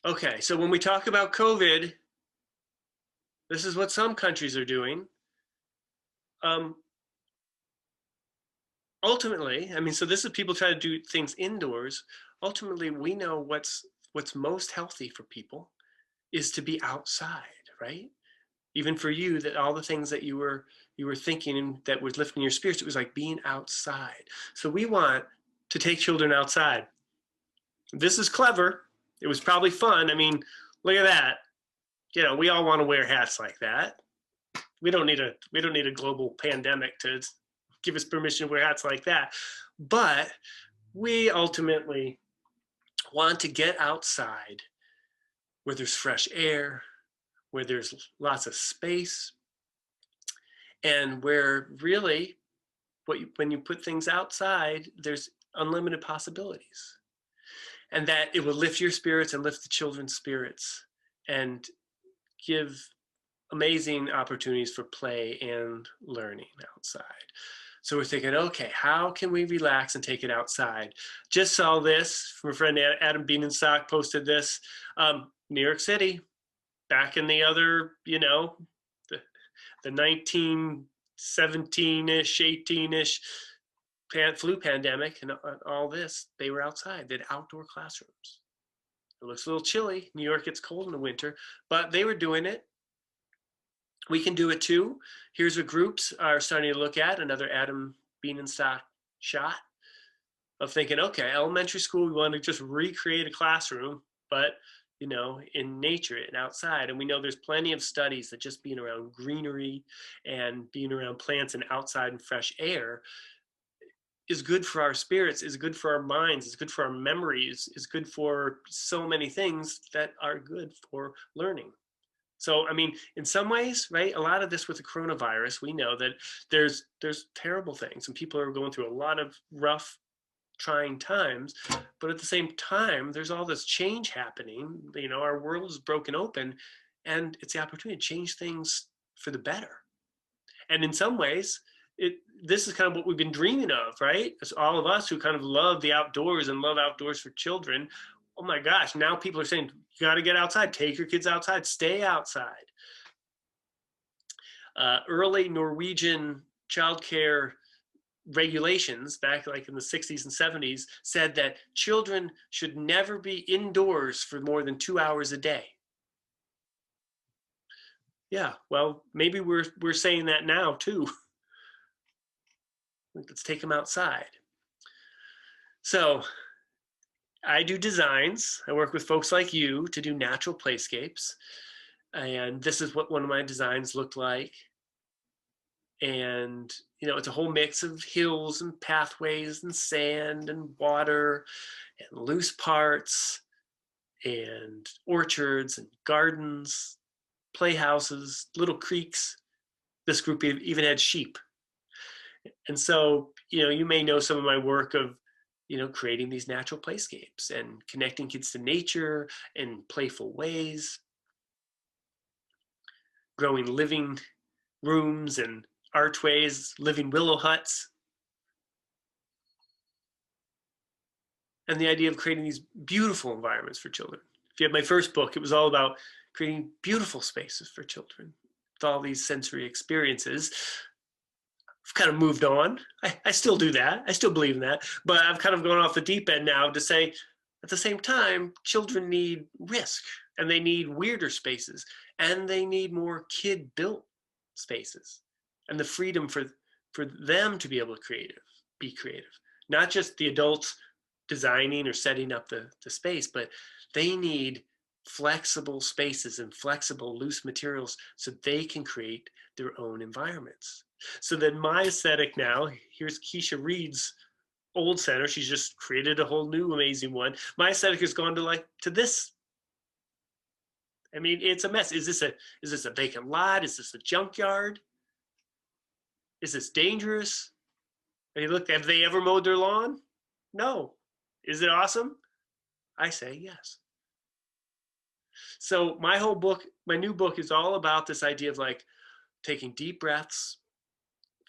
Okay, so when we talk about COVID, this is what some countries are doing. Um, Ultimately, I mean, so this is people try to do things indoors. Ultimately, we know what's most healthy for people is to be outside, right? Even for you, that all the things that you were thinking and that was lifting your spirits, it was like being outside. So we want to take children outside. This is clever. It was probably fun. I mean, look at that. You know, we all want to wear hats like that. We don't need a global pandemic to give us permission to wear hats like that. But we ultimately want to get outside where there's fresh air, where there's lots of space, and where really when you put things outside, there's unlimited possibilities. And that it will lift your spirits and lift the children's spirits and give amazing opportunities for play and learning outside. So we're thinking, okay, how can we relax and take it outside? Just saw this from a friend, Adam Bienenstock posted this. New York City, back in the other, the 1917-ish, 18-ish flu pandemic and all this, they were outside. They had outdoor classrooms. It looks a little chilly. New York gets cold in the winter, but they were doing it. We can do it too. Here's what groups are starting to look at, another Adam Bienenstock shot of thinking, okay, elementary school, we want to just recreate a classroom, but in nature and outside. And we know there's plenty of studies that just being around greenery and being around plants and outside and fresh air is good for our spirits, is good for our minds, is good for our memories, is good for so many things that are good for learning. So, I mean, in some ways, right, a lot of this with the coronavirus, we know that there's terrible things and people are going through a lot of rough, trying times. But at the same time, there's all this change happening. Our world is broken open and it's the opportunity to change things for the better. And in some ways, this is kind of what we've been dreaming of, right? It's all of us who kind of love the outdoors and love outdoors for children. Oh my gosh, now people are saying, you got to get outside, take your kids outside, stay outside. Early Norwegian childcare regulations back like in the 60s and 70s said that children should never be indoors for more than 2 hours a day. Yeah, well, maybe we're saying that now too. Let's take them outside. So I do designs. I work with folks like you to do natural playscapes. And this is what one of my designs looked like. And, it's a whole mix of hills and pathways and sand and water and loose parts and orchards and gardens, playhouses, little creeks. This group even had sheep. And so, you may know some of my work of creating these natural playscapes and connecting kids to nature in playful ways, growing living rooms and archways, living willow huts. And the idea of creating these beautiful environments for children. If you had my first book, it was all about creating beautiful spaces for children with all these sensory experiences. I've kind of moved on. I still do that. I still believe in that. But I've kind of gone off the deep end now to say, at the same time, children need risk and they need weirder spaces and they need more kid-built spaces and the freedom for them to be able to be creative. Not just the adults designing or setting up the space, but they need flexible spaces and flexible loose materials so they can create their own environments. So then my aesthetic now, here's Keisha Reed's old center. She's just created a whole new amazing one. My aesthetic has gone to this. I mean, it's a mess. Is this a vacant lot? Is this a junkyard? Is this dangerous? I mean, look, have they ever mowed their lawn? No. Is it awesome? I say yes. So my new book is all about this idea of like taking deep breaths,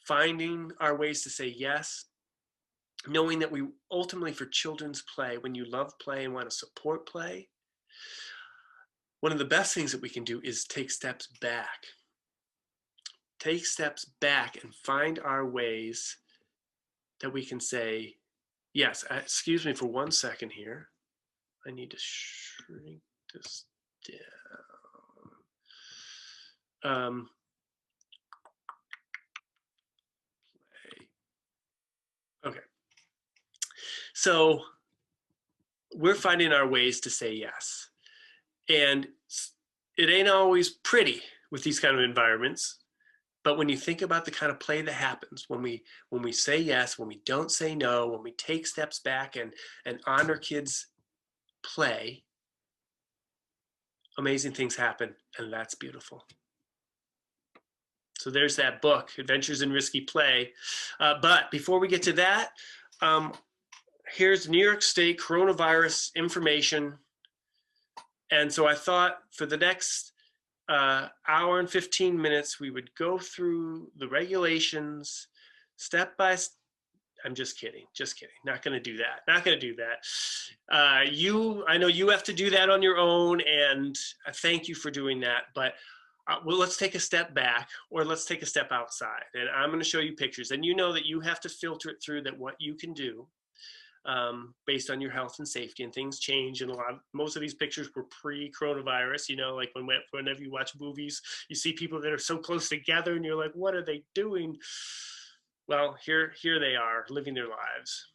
finding our ways to say yes, knowing that we ultimately for children's play, when you love play and want to support play, one of the best things that we can do is take steps back. Take steps back and find our ways that we can say, yes, excuse me for 1 second here. I need to shrink this down. Okay. So we're finding our ways to say yes. And it ain't always pretty with these kind of environments. But when you think about the kind of play that happens when we say yes, when we don't say no, when we take steps back and honor kids' play, amazing things happen, and that's beautiful. So there's that book, Adventures in Risky Play. But before we get to that, here's New York State coronavirus information. And so I thought for the next hour and 15 minutes, we would go through the regulations step by step. I'm just kidding. Not going to do that. I know you have to do that on your own, and I thank you for doing that. But well, let's take a step back, or let's take a step outside. And I'm going to show you pictures. And you know that you have to filter it through that what you can do based on your health and safety, and things change. And most of these pictures were pre-coronavirus, you know, like whenever you watch movies, you see people that are so close together and you're like, what are they doing? Well, here they are living their lives.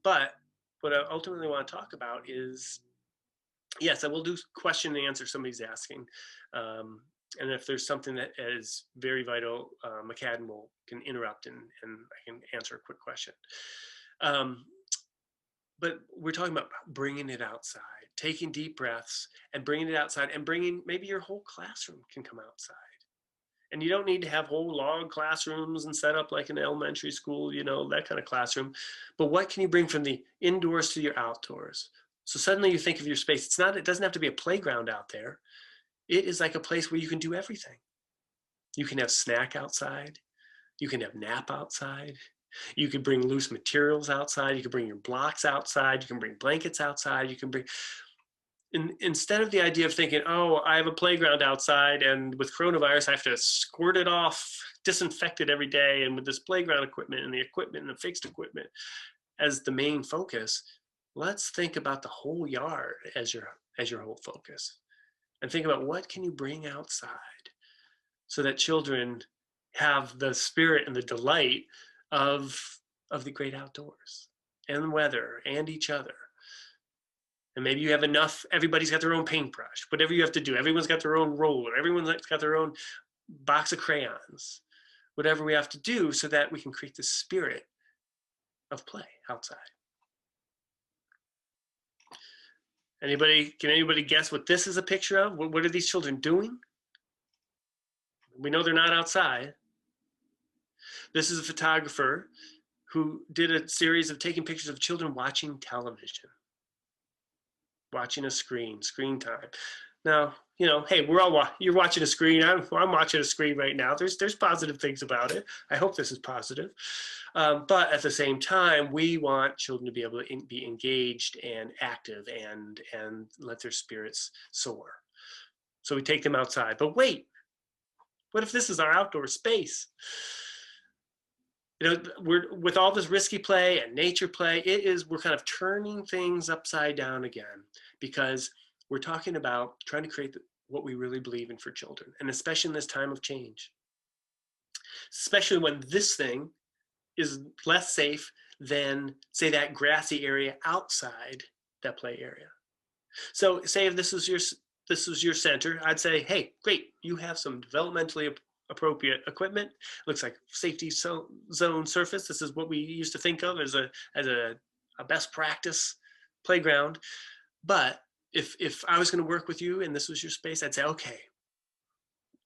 But what I ultimately want to talk about is, yes, I will do question and answer somebody's asking. And if there's something that is very vital, McCadden can interrupt and I can answer a quick question. But we're talking about bringing it outside, taking deep breaths and bringing it outside, and maybe your whole classroom can come outside. And you don't need to have whole log classrooms and set up like an elementary school, you know, that kind of classroom. But what can you bring from the indoors to your outdoors? So suddenly you think of your space. It doesn't have to be a playground out there. It is like a place where you can do everything. You can have snack outside. You can have nap outside. You could bring loose materials outside. You can bring your blocks outside. You can bring blankets outside. You can bring, instead of the idea of thinking, oh, I have a playground outside, and with coronavirus, I have to squirt it off, disinfect it every day, and with this playground equipment and the fixed equipment as the main focus, let's think about the whole yard as your whole focus. And think about what can you bring outside so that children have the spirit and the delight of the great outdoors and weather and each other. And maybe you have enough, everybody's got their own paintbrush, whatever you have to do. Everyone's got their own roller. Everyone's got their own box of crayons, whatever we have to do so that we can create the spirit of play outside. Can anybody guess what this is a picture of? What are these children doing? We know they're not outside. This is a photographer who did a series of taking pictures of children watching television, watching a screen time. Now, you know, hey, you're watching a screen. I'm watching a screen right now. There's positive things about it. I hope this is positive. But at the same time, we want children to be able to be engaged and active and let their spirits soar. So we take them outside. But wait, what if this is our outdoor space? You know, with all this risky play and nature play, we're kind of turning things upside down again, because we're talking about trying to create what we really believe in for children, and especially in this time of change, especially when this thing is less safe than, say, that grassy area outside that play area. So say if this is your center, I'd say, hey, great, you have some developmentally appropriate equipment. Looks like safety zone surface. This is what we used to think of as a best practice playground. But if I was going to work with you and this was your space, I'd say, okay,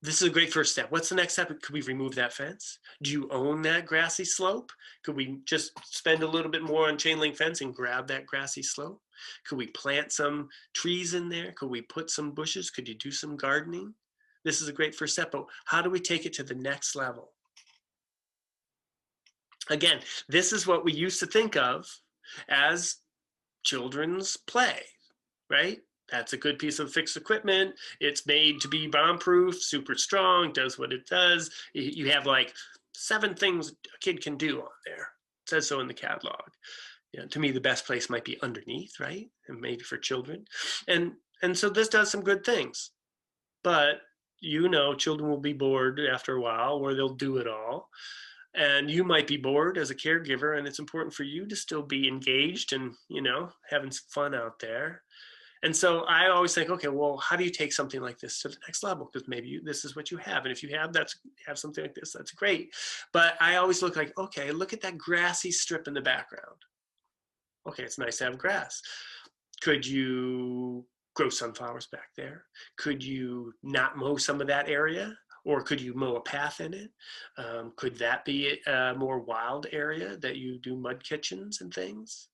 this is a great first step. What's the next step? Could we remove that fence? Do you own that grassy slope? Could we just spend a little bit more on chain link fence and grab that grassy slope? Could we plant some trees in there? Could we put some bushes? Could you do some gardening? This is a great first step, but how do we take it to the next level? Again, this is what we used to think of as children's play, right? That's a good piece of fixed equipment. It's made to be bomb-proof, super strong, does what it does. You have like 7 things a kid can do on there. It says so in the catalog. To me, the best place might be underneath, right? And maybe for children. And so this does some good things. But children will be bored after a while, or they'll do it all. And you might be bored as a caregiver, and it's important for you to still be engaged and, having some fun out there. And so I always think, okay, well, how do you take something like this to the next level? Because maybe this is what you have. And if you have something like this, that's great. But I always look like, okay, look at that grassy strip in the background. Okay, it's nice to have grass. Could you grow sunflowers back there? Could you not mow some of that area? Or could you mow a path in it? Could that be a more wild area that you do mud kitchens and things?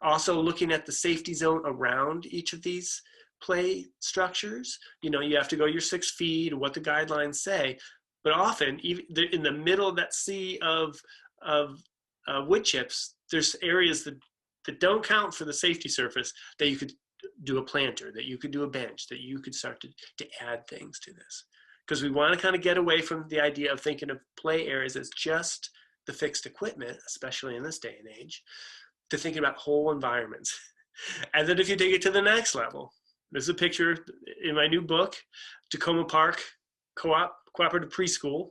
Also looking at the safety zone around each of these play structures. You have to go your 6 feet, what the guidelines say, but often even in the middle of that sea of wood chips, there's areas that don't count for the safety surface that you could do a planter, that you could do a bench, that you could start to add things to this. Because we want to kind of get away from the idea of thinking of play areas as just the fixed equipment, especially in this day and age, to thinking about whole environments. And then if you take it to the next level, there's a picture in my new book, Tacoma Park Cooperative Preschool,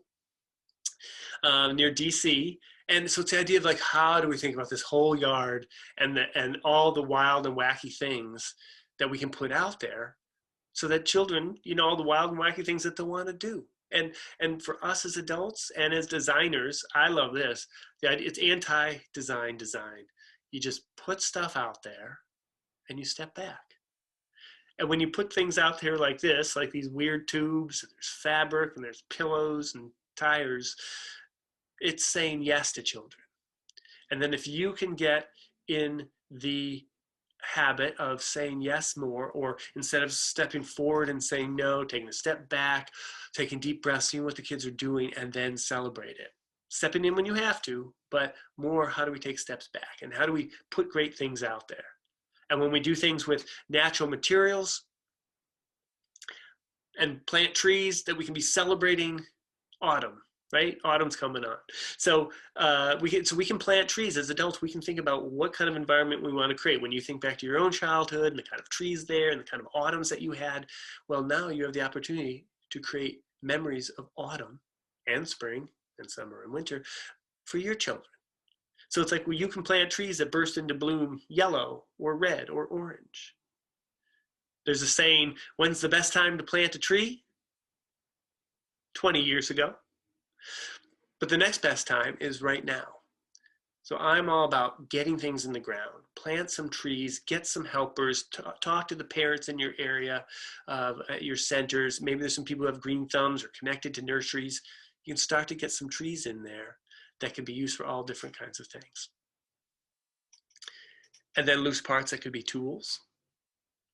near DC. And so it's the idea of like, how do we think about this whole yard and all the wild and wacky things that we can put out there so that children, all the wild and wacky things that they want to do. And for us as adults and as designers, I love this. The idea, it's anti-design design. You just put stuff out there and you step back. And when you put things out there like this, like these weird tubes, and there's fabric and there's pillows and tires, it's saying yes to children. And then if you can get in the habit of saying yes more, or instead of stepping forward and saying no, taking a step back, taking deep breaths, seeing what the kids are doing, and then celebrate it. Stepping in when you have to, but more, how do we take steps back? And how do we put great things out there? And when we do things with natural materials and plant trees, that we can be celebrating autumn, right? Autumn's coming on. So we can plant trees. As adults, we can think about what kind of environment we want to create. When you think back to your own childhood and the kind of trees there and the kind of autumns that you had, well, now you have the opportunity to create memories of autumn and spring and summer and winter for your children. So it's like, well, you can plant trees that burst into bloom yellow or red or orange. There's a saying, when's the best time to plant a tree? 20 years ago. But the next best time is right now. So I'm all about getting things in the ground, plant some trees, get some helpers, talk to the parents in your area, at your centers. Maybe there's some people who have green thumbs or connected to nurseries. You can start to get some trees in there that can be used for all different kinds of things. And then loose parts that could be tools,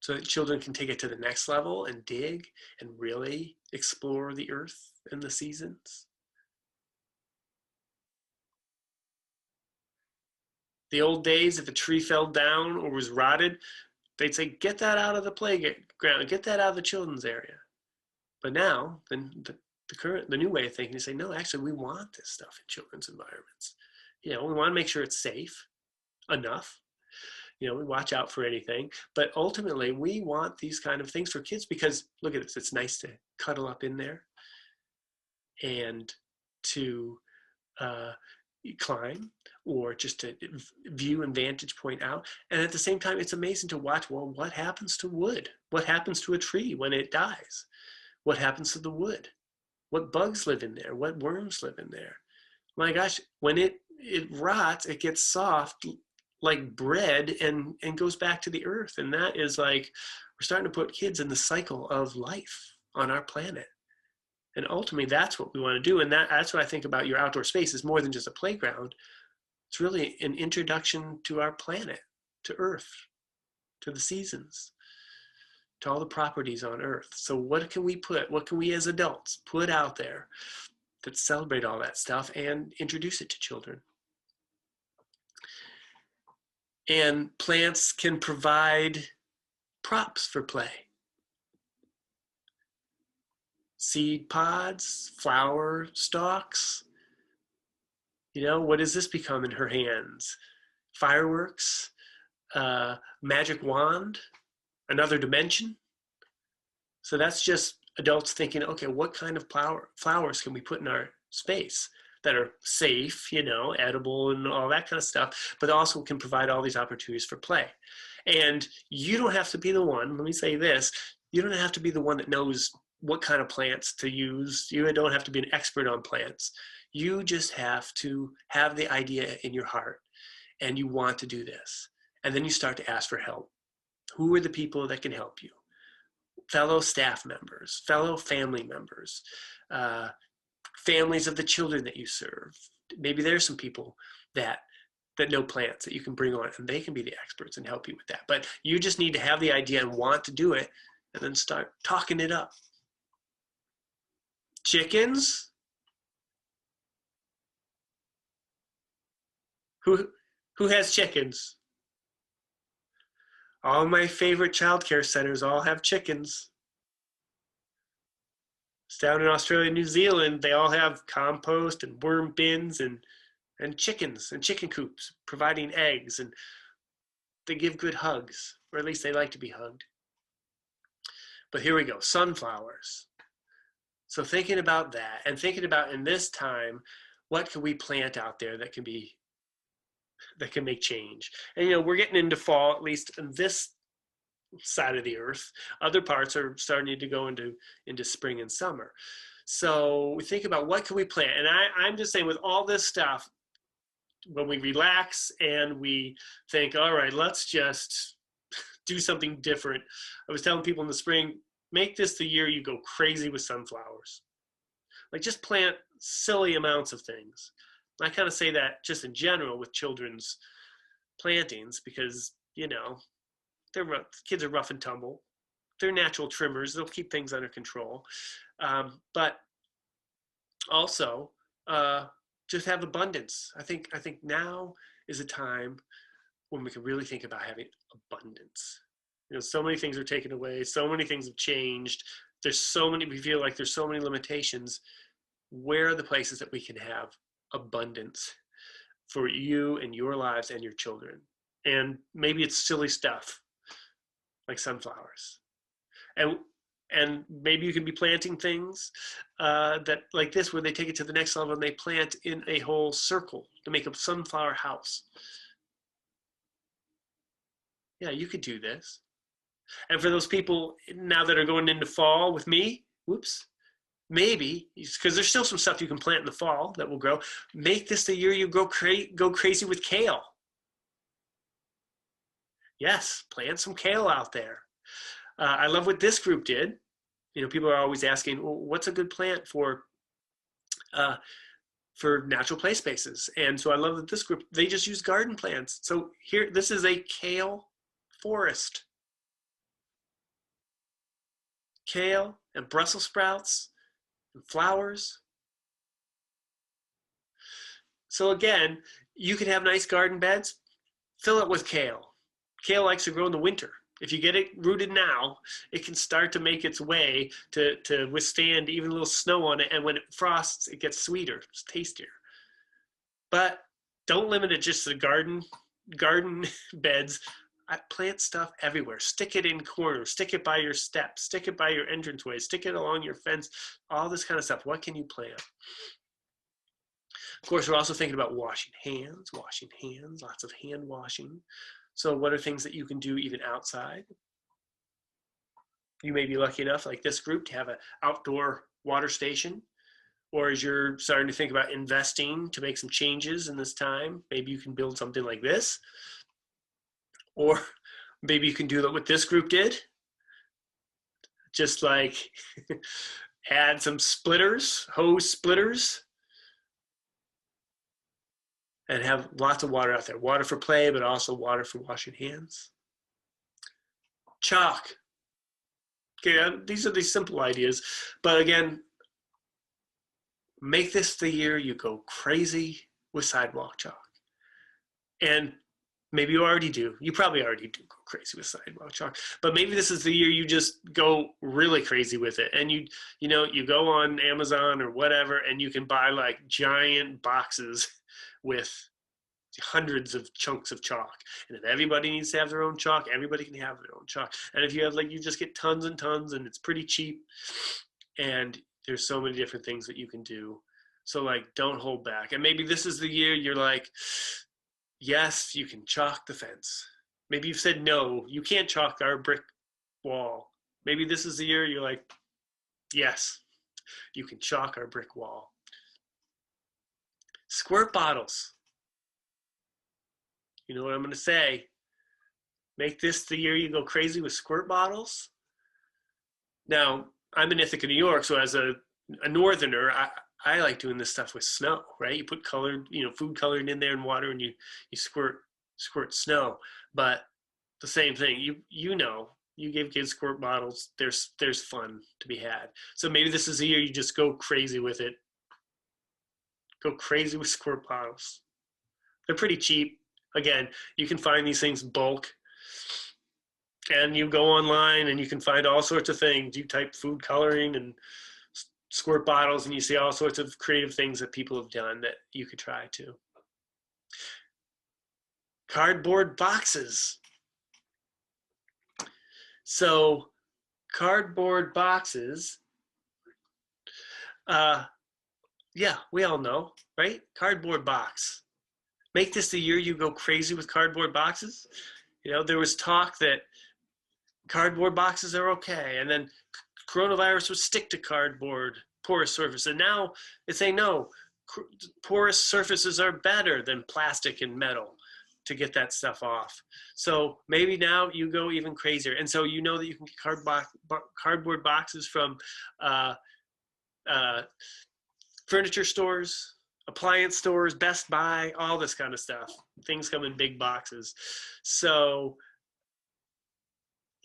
so that children can take it to the next level and dig and really explore the earth and the seasons. The old days, if a tree fell down or was rotted, they'd say, get that out of the playground, get that out of the children's area. But now, the new way of thinking is say, no, actually, we want this stuff in children's environments. We want to make sure it's safe enough. We watch out for anything. But ultimately, we want these kind of things for kids because, look at this, it's nice to cuddle up in there and to climb, or just to view and vantage point out. And at the same time, it's amazing to watch, well, what happens to wood? What happens to a tree when it dies? What happens to the wood? What bugs live in there? What worms live in there? My gosh, when it rots, it gets soft like bread and goes back to the earth. And that is like, we're starting to put kids in the cycle of life on our planet. And ultimately, that's what we want to do. And that's what I think about your outdoor space is more than just a playground. It's really an introduction to our planet, to Earth, to the seasons, to all the properties on Earth. So what can we as adults put out there that celebrate all that stuff and introduce it to children? And plants can provide props for play. Seed pods, flower stalks. You know, what does this become in her hands? Fireworks, magic wand, another dimension. So that's just adults thinking, okay, what kind of flowers can we put in our space that are safe, you know, edible and all that kind of stuff, but also can provide all these opportunities for play. And you don't have to be the one, let me say this, you don't have to be the one that knows what kind of plants to use. You don't have to be an expert on plants. You just have to have the idea in your heart and you want to do this. And then you start to ask for help. Who are the people that can help you? Fellow staff members, fellow family members, families of the children that you serve. Maybe there's some people that know plants that you can bring on and they can be the experts and help you with that. But you just need to have the idea and want to do it and then start talking it up. Chickens? Who has chickens? All my favorite childcare centers all have chickens. It's down in Australia and New Zealand, they all have compost and worm bins and chickens and chicken coops providing eggs, and they give good hugs, or at least they like to be hugged. But here we go, sunflowers. So thinking about that and thinking about in this time, what can we plant out there that can make change? And you know, we're getting into fall, at least in this side of the earth. Other parts are starting to go into spring and summer. So we think about what can we plant? And I'm just saying with all this stuff, when we relax and we think, all right, let's just do something different. I was telling people in the spring, make this the year you go crazy with sunflowers. Like just plant silly amounts of things. I kind of say that just in general with children's plantings because, you know, kids are rough and tumble. They're natural trimmers. They'll keep things under control. But also, just have abundance. I think now is a time when we can really think about having abundance. You know, so many things are taken away. So many things have changed. We feel like there's so many limitations. Where are the places that we can have abundance for you and your lives and your children? And maybe it's silly stuff like sunflowers. And maybe you can be planting things that like this, where they take it to the next level and they plant in a whole circle to make a sunflower house. Yeah, you could do this. And for those people now that are going into fall with me, maybe, because there's still some stuff you can plant in the fall that will grow, make this the year you go crazy with kale. Yes, plant some kale out there. I love what this group did. You know, people are always asking, well, what's a good plant for natural play spaces? And so I love that this group, they just use garden plants. So here, this is a kale forest. Kale and Brussels sprouts and flowers. So again, you can have nice garden beds, fill it with kale. Kale likes to grow in the winter. If you get it rooted now, it can start to make its way to withstand even a little snow on it. And when it frosts, it gets sweeter, it's tastier. But don't limit it just to garden beds. I plant stuff everywhere. Stick it in corners, stick it by your steps, stick it by your entranceway, stick it along your fence, all this kind of stuff. What can you plant? Of course, we're also thinking about washing hands, lots of hand washing. So what are things that you can do even outside? You may be lucky enough, like this group, to have an outdoor water station. Or as you're starting to think about investing to make some changes in this time, maybe you can build something like this. Or maybe you can do what this group did. Just like add some splitters, hose splitters, and have lots of water out there. Water for play, but also water for washing hands. Chalk. Okay, these are the simple ideas. But again, make this the year you go crazy with sidewalk chalk. And Maybe you already do. You probably already do go crazy with sidewalk chalk. But maybe this is the year you just go really crazy with it. And you go on Amazon or whatever, and you can buy like giant boxes with hundreds of chunks of chalk. And if everybody needs to have their own chalk, everybody can have their own chalk. And if you have you just get tons and tons, and it's pretty cheap. And there's so many different things that you can do. So don't hold back. And maybe this is the year you're like, yes, you can chalk the fence. Maybe you've said, no, you can't chalk our brick wall. Maybe this is the year you're like, yes, you can chalk our brick wall. Squirt bottles. You know what I'm going to say? Make this the year you go crazy with squirt bottles. Now, I'm in Ithaca, New York, so as a northerner, I like doing this stuff with snow, right? You put colored, food coloring in there and water, and you squirt snow. But the same thing, you give kids squirt bottles. There's fun to be had. So maybe this is the year you just go crazy with it. Go crazy with squirt bottles. They're pretty cheap. Again, you can find these things bulk. And you go online and you can find all sorts of things. You type food coloring and squirt bottles, and you see all sorts of creative things that people have done that you could try too. Cardboard boxes. So cardboard boxes, yeah, we all know, right? Cardboard box. Make this the year you go crazy with cardboard boxes. There was talk that cardboard boxes are okay, and then coronavirus would stick to cardboard porous surface, and now it's saying no, porous surfaces are better than plastic and metal to get that stuff off. So maybe now you go even crazier, and so you know that you can get cardboard boxes from furniture stores, appliance stores, Best Buy, all this kind of stuff. Things come in big boxes. So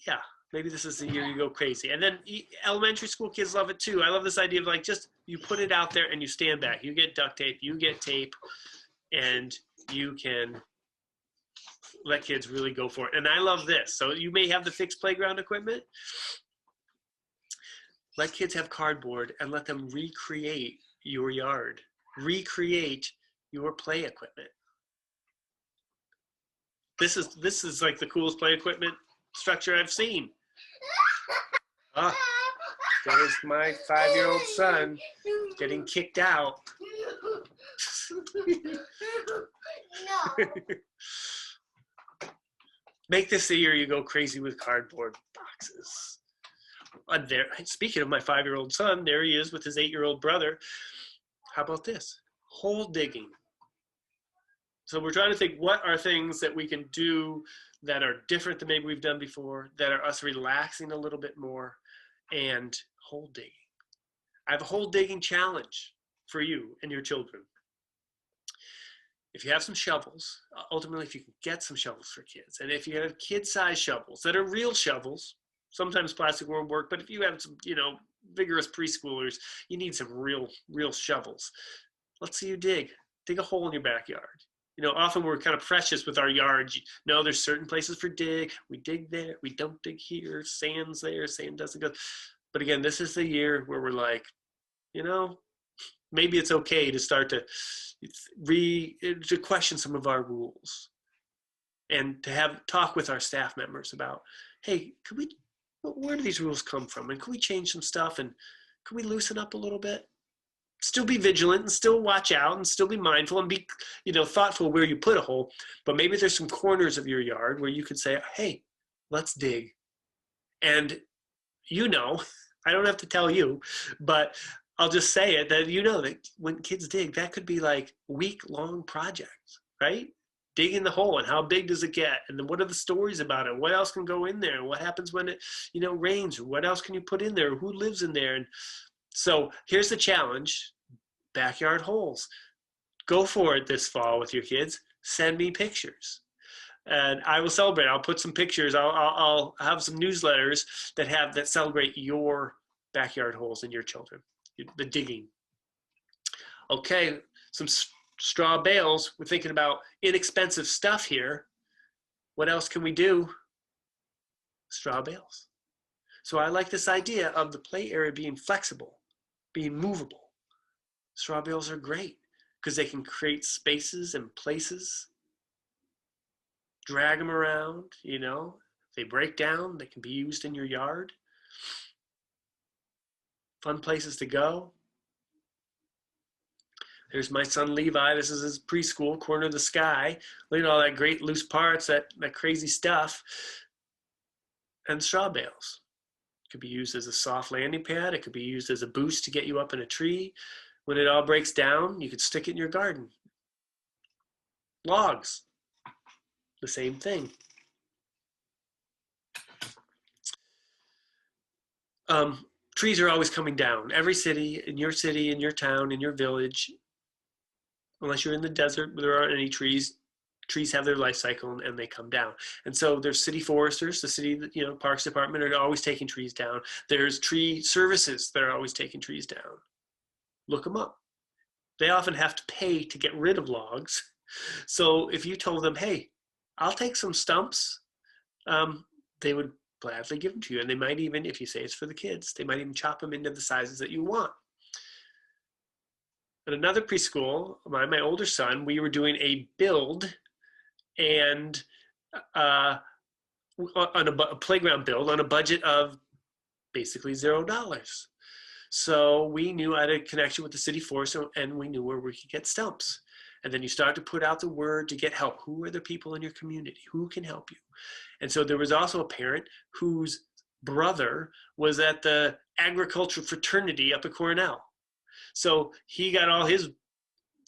yeah, maybe this is the year you go crazy. And then elementary school kids love it too. I love this idea of just you put it out there and you stand back. You get duct tape, you get tape, and you can let kids really go for it. And I love this. So you may have the fixed playground equipment. Let kids have cardboard and let them recreate your yard. Recreate your play equipment. This is like the coolest play equipment structure I've seen. There's my 5-year-old son getting kicked out. Make this the year you go crazy with cardboard boxes. Speaking of my 5-year-old son, there he is with his 8-year-old brother. How about this? Hole digging. So we're trying to think, what are things that we can do that are different than maybe we've done before, that are us relaxing a little bit more, and hole digging. I have a hole digging challenge for you and your children. If you have some shovels, ultimately if you can get some shovels for kids, and if you have kid-sized shovels that are real shovels, sometimes plastic won't work, but if you have some, vigorous preschoolers, you need some real shovels. Let's see you dig a hole in your backyard. Often we're kind of precious with our yards. There's certain places for dig. We dig there, we don't dig here. Sand's there, sand doesn't go. But again, this is the year where we're like, maybe it's okay to start to question some of our rules, and to talk with our staff members about, hey, where do these rules come from? And can we change some stuff? And can we loosen up a little bit? Still be vigilant and still watch out and still be mindful and be, thoughtful where you put a hole. But maybe there's some corners of your yard where you could say, hey, let's dig. And I don't have to tell you, but I'll just say it, that that when kids dig, that could be like week-long projects, right? Digging the hole, and how big does it get? And then what are the stories about it? What else can go in there? What happens when it, rains? What else can you put in there? Who lives in there? And so here's the challenge: backyard holes. Go for it this fall with your kids. Send me pictures, and I will celebrate. I'll put some pictures. I'll have some newsletters that celebrate your backyard holes and your children, the digging. Okay, some straw bales. We're thinking about inexpensive stuff here. What else can we do? Straw bales. So I like this idea of the play area being flexible, being movable. Straw bales are great because they can create spaces and places, drag them around, you know. They break down, they can be used in your yard. Fun places to go. There's my son Levi. This is his preschool, corner of the sky. Look at all that great loose parts, that crazy stuff. And straw bales. It could be used as a soft landing pad. It could be used as a boost to get you up in a tree. When it all breaks down, you could stick it in your garden. Logs, the same thing. Trees are always coming down. Every city, in your town, in your village, unless you're in the desert where there aren't any trees, trees have their life cycle and they come down. And so there's city foresters, the city, Parks Department are always taking trees down. There's tree services that are always taking trees down. Look them up. They often have to pay to get rid of logs. So if you told them, hey, I'll take some stumps, they would gladly give them to you. And they might even, if you say it's for the kids, they might even chop them into the sizes that you want. At another preschool, my older son, we were doing a build and on a playground build on a budget of basically $0. So we knew I had a connection with the city forest, and we knew where we could get stumps. And then you start to put out the word to get help. Who are the people in your community? Who can help you? And so there was also a parent whose brother was at the agriculture fraternity up at Cornell. So he got all his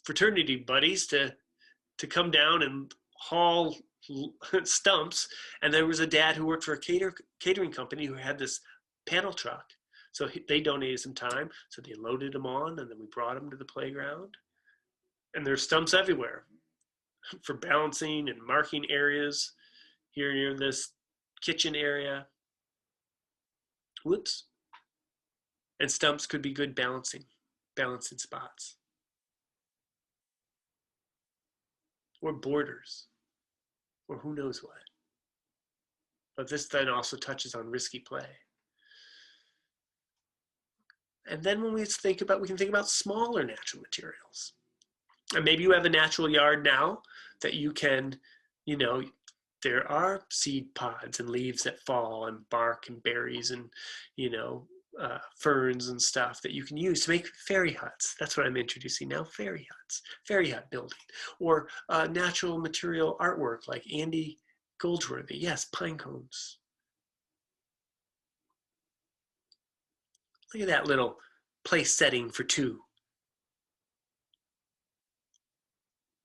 fraternity buddies to come down and haul stumps. And there was a dad who worked for a catering company who had this panel truck. So they donated some time. So they loaded them on, and then we brought them to the playground. And there's stumps everywhere for balancing and marking areas. Here near this kitchen area. Whoops. And stumps could be good balancing spots. Or borders. Or who knows what. But this then also touches on risky play. And then when we can think about smaller natural materials. And maybe you have a natural yard now that you can, there are seed pods and leaves that fall and bark and berries and, ferns and stuff that you can use to make fairy huts. That's what I'm introducing now, fairy huts, fairy hut building. Or natural material artwork like Andy Goldsworthy. Yes, pine cones. Look at that little place setting for two.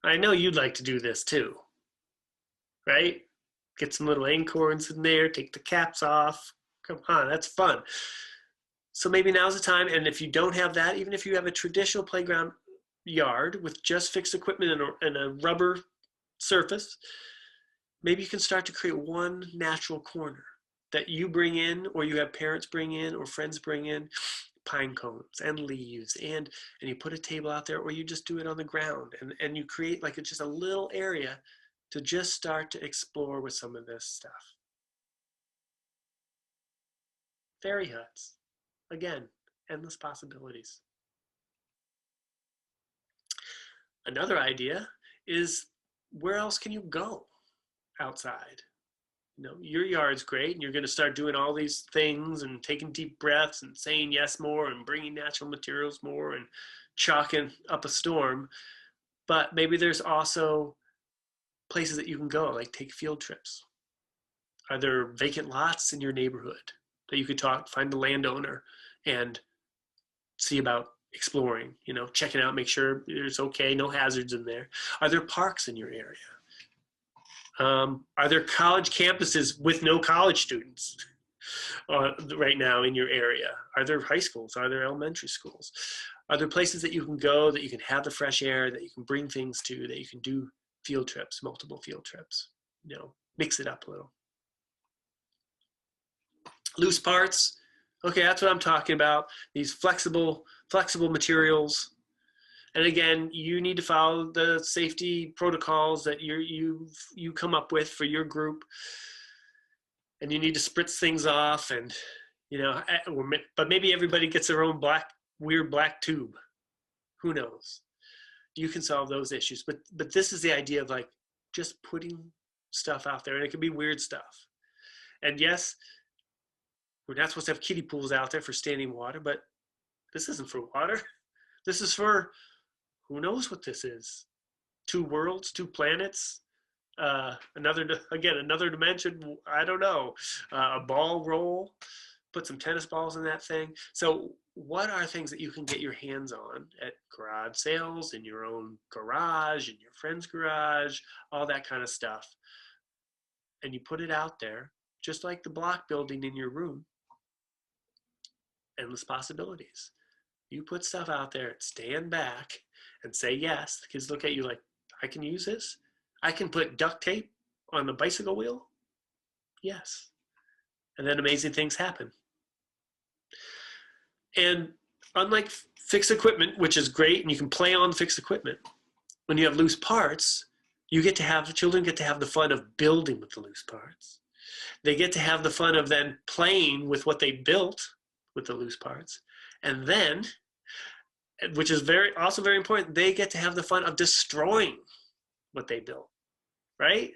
I know you'd like to do this too, right? Get some little acorns in there, take the caps off. Come on, that's fun. So maybe now's the time, and if you don't have that, even if you have a traditional playground yard with just fixed equipment and a rubber surface, maybe you can start to create one natural corner that you bring in, or you have parents bring in, or friends bring in, pine cones and leaves, and you put a table out there, or you just do it on the ground, and you create like just a little area to just start to explore with some of this stuff. Fairy huts, again, endless possibilities. Another idea is, where else can you go outside? Your yard's great, and you're going to start doing all these things and taking deep breaths and saying yes more and bringing natural materials more and chalking up a storm. But maybe there's also places that you can go, like take field trips. Are there vacant lots in your neighborhood that you could find the landowner and see about exploring, check it out, make sure it's okay, no hazards in there. Are there parks in your area? Are there college campuses with no college students right now in your area? Are there high schools? Are there elementary schools? Are there places that you can go, that you can have the fresh air, that you can bring things to, that you can do field trips, multiple field trips, mix it up a little. Loose parts. Okay, that's what I'm talking about. These flexible materials. And again, you need to follow the safety protocols that you come up with for your group. And you need to spritz things off, and but maybe everybody gets their own weird black tube. Who knows? You can solve those issues. But this is the idea of like just putting stuff out there, and it can be weird stuff. And yes, we're not supposed to have kiddie pools out there for standing water, but this isn't for water. This is for who knows what this is. 2 worlds, 2 planets, another dimension. I don't know. A ball roll. Put some tennis balls in that thing. So what are things that you can get your hands on at garage sales, in your own garage, in your friend's garage, all that kind of stuff. And you put it out there, just like the block building in your room. Endless possibilities. You put stuff out there, stand back and say yes. The kids look at you like, I can use this? I can put duct tape on the bicycle wheel? Yes. And then amazing things happen. And unlike fixed equipment, which is great, and you can play on fixed equipment, when you have loose parts, children get to have the fun of building with the loose parts. They get to have the fun of then playing with what they built with the loose parts. And then, which is also very important, they get to have the fun of destroying what they built, right?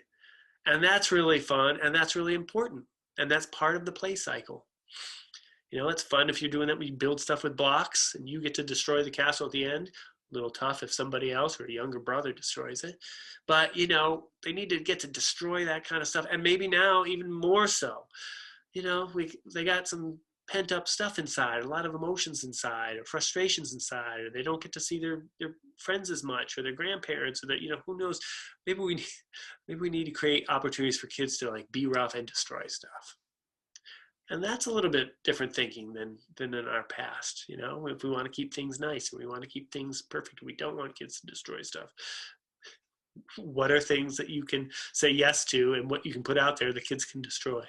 And that's really fun, and that's really important. And that's part of the play cycle. It's fun if you're doing that when you build stuff with blocks and you get to destroy the castle at the end. A little tough if somebody else or a younger brother destroys it. But, they need to get to destroy that kind of stuff. And maybe now even more so. They got some pent up stuff inside, a lot of emotions inside, or frustrations inside, or they don't get to see their friends as much, or their grandparents, or that, who knows, maybe we need to create opportunities for kids to like be rough and destroy stuff. And that's a little bit different thinking than in our past. If we want to keep things nice and we want to keep things perfect, we don't want kids to destroy stuff. What are things that you can say yes to and what you can put out there the kids can destroy?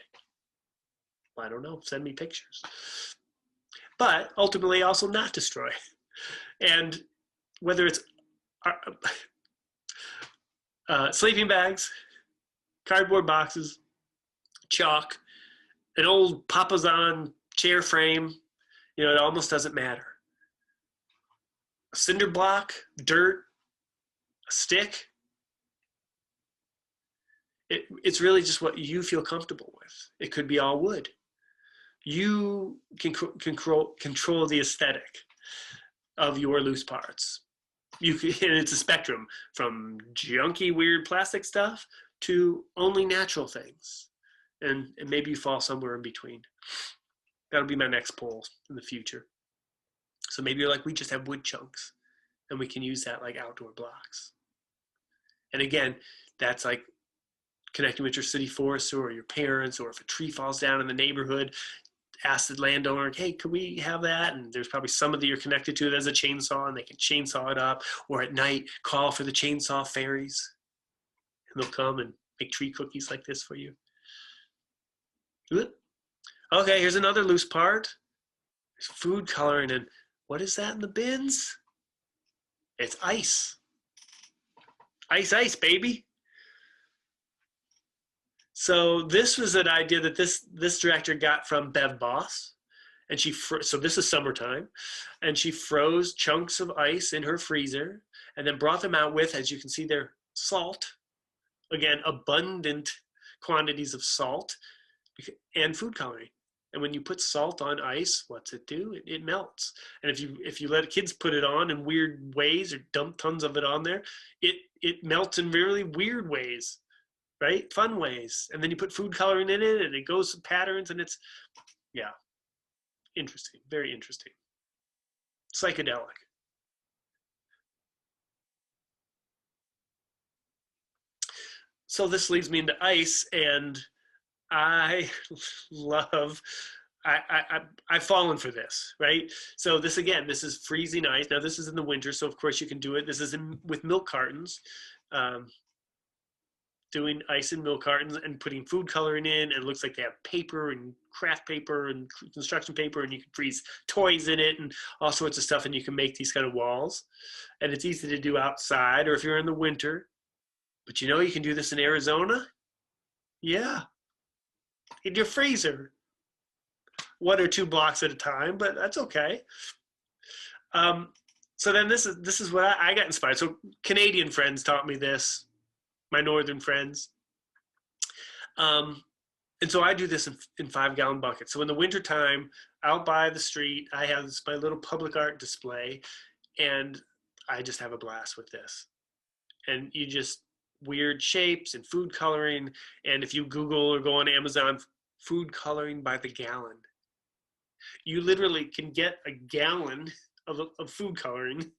I don't know. Send me pictures. But ultimately also not destroy. And whether it's sleeping bags, cardboard boxes, chalk, an old Papazon chair frame, it almost doesn't matter. A cinder block, dirt, a stick. It's really just what you feel comfortable with. It could be all wood. You can control the aesthetic of your loose parts. And it's a spectrum from junky, weird plastic stuff to only natural things. And maybe you fall somewhere in between. That'll be my next poll in the future. So maybe you're like, we just have wood chunks and we can use that like outdoor blocks. And again, that's like connecting with your city forester or your parents, or if a tree falls down in the neighborhood, ask the landowner, hey, could we have that? And there's probably somebody you're connected to that has a chainsaw and they can chainsaw it up. Or at night, call for the chainsaw fairies and they'll come and make tree cookies like this for you. Okay, here's another loose part. There's food coloring, and what is that in the bins? It's ice. Ice, baby. So this was an idea that this director got from Bev Boss, and so this is summertime, and she froze chunks of ice in her freezer, and then brought them out with, as you can see there, salt. Again, abundant quantities of salt and food coloring. And when you put salt on ice, what's it do? It melts. And if you let kids put it on in weird ways or dump tons of it on there, it melts in really weird ways, right? Fun ways. And then you put food coloring in it and it goes some patterns, and it's, yeah, interesting, very interesting. Psychedelic. So this leads me into ice, and I've fallen for this, right? So this is freezing ice. Now this is in the winter, so of course you can do it. This is with milk cartons. doing ice and milk cartons and putting food coloring in, and it looks like they have paper and craft paper and construction paper, and you can freeze toys in it and all sorts of stuff, and you can make these kind of walls. And it's easy to do outside or if you're in the winter. But you can do this in Arizona? Yeah, in your freezer, 1 or 2 blocks at a time, but that's okay. So then this is what I got inspired. So Canadian friends taught me this, my northern friends. And so I do this in 5-gallon buckets. So in the wintertime, out by the street, I have my little public art display, and I just have a blast with this. And you just weird shapes and food coloring. And if you Google or go on Amazon, food coloring by the gallon, you literally can get a gallon of food coloring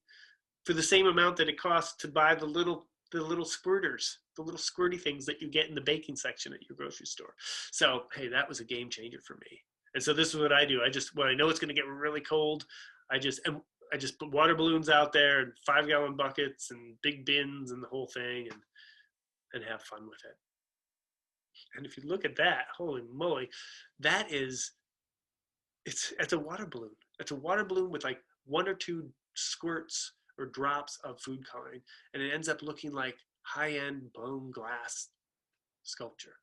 for the same amount that it costs to buy the little squirters, the little squirty things that you get in the baking section at your grocery store. So, hey, that was a game changer for me. And so this is what I do. When I know it's going to get really cold, I just put water balloons out there and 5-gallon buckets and big bins and the whole thing, and have fun with it. And if you look at that, holy moly, it's a water balloon. It's a water balloon with like 1 or 2 squirts or drops of food coloring, and it ends up looking like high-end bone glass sculpture.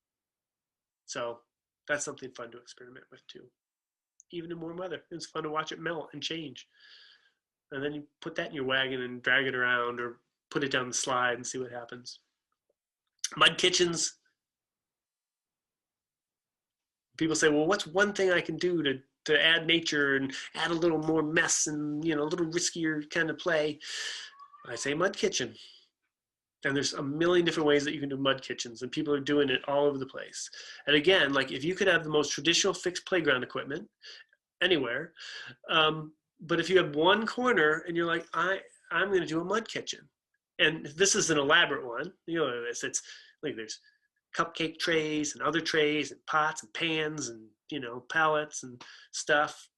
So that's something fun to experiment with too. Even in warm weather, it's fun to watch it melt and change. And then you put that in your wagon and drag it around or put it down the slide and see what happens. Mud kitchens. People say, well, what's one thing I can do to add nature and add a little more mess and, a little riskier kind of play? I say mud kitchen. And there's a million different ways that you can do mud kitchens, and people are doing it all over the place. And again, like if you could have the most traditional fixed playground equipment anywhere, but if you have one corner and you're like, I'm going to do a mud kitchen, and this is an elaborate one. It's like there's cupcake trays and other trays and pots and pans and pallets and stuff.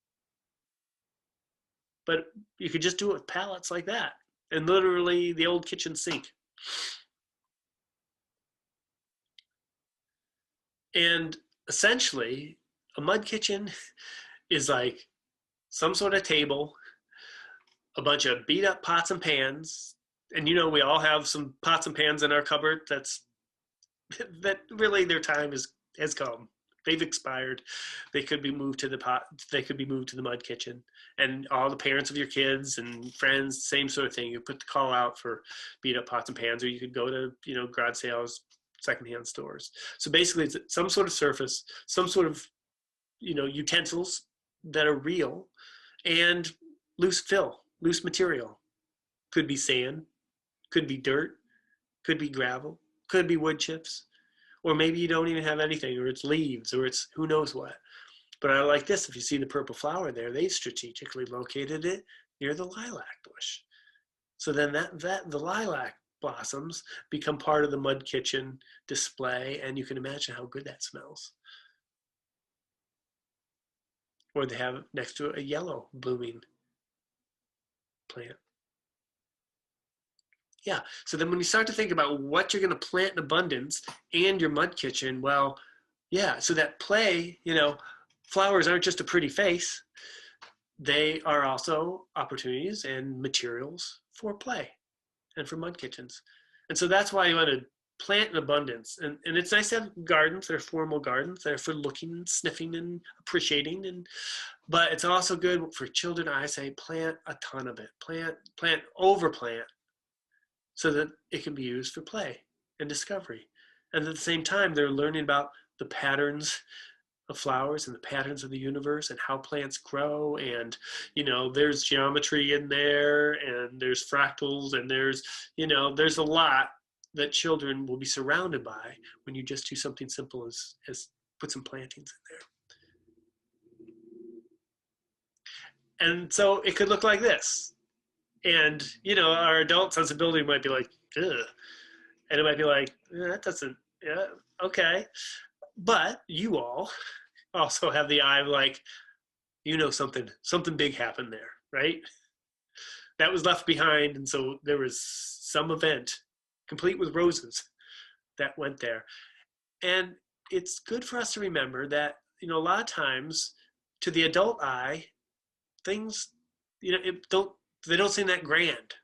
But you could just do it with pallets like that, and literally the old kitchen sink. And essentially, a mud kitchen is like some sort of table, a bunch of beat up pots and pans, and we all have some pots and pans in our cupboard that really their time has come. They've expired. They could be moved to the mud kitchen. And all the parents of your kids and friends, same sort of thing. You put the call out for beat up pots and pans, or you could go to, garage sales, secondhand stores. So basically it's some sort of surface, some sort of, utensils that are real and loose material. Could be sand, could be dirt, could be gravel, could be wood chips. Or maybe you don't even have anything, or it's leaves, or it's who knows what. But I like this. If you see the purple flower there, they strategically located it near the lilac bush. So then the lilac blossoms become part of the mud kitchen display, and you can imagine how good that smells. Or they have it next to a yellow blooming plant. Yeah, so then when you start to think about what you're going to plant in abundance and your mud kitchen, well, yeah, so that play, flowers aren't just a pretty face. They are also opportunities and materials for play and for mud kitchens. And so that's why you want to plant in abundance. And it's nice to have gardens that are formal gardens that are for looking and sniffing and appreciating. But it's also good for children. I say plant a ton of it. Overplant, so that it can be used for play and discovery. And at the same time, they're learning about the patterns of flowers and the patterns of the universe and how plants grow. And, there's geometry in there, and there's fractals, and there's a lot that children will be surrounded by when you just do something simple as put some plantings in there. And so it could look like this. And, our adult sensibility might be like, ugh. And it might be like, that doesn't, yeah, okay. But you all also have the eye of like, something big happened there, right? That was left behind. And so there was some event complete with roses that went there. And it's good for us to remember that, a lot of times to the adult eye, things, they don't seem that grand,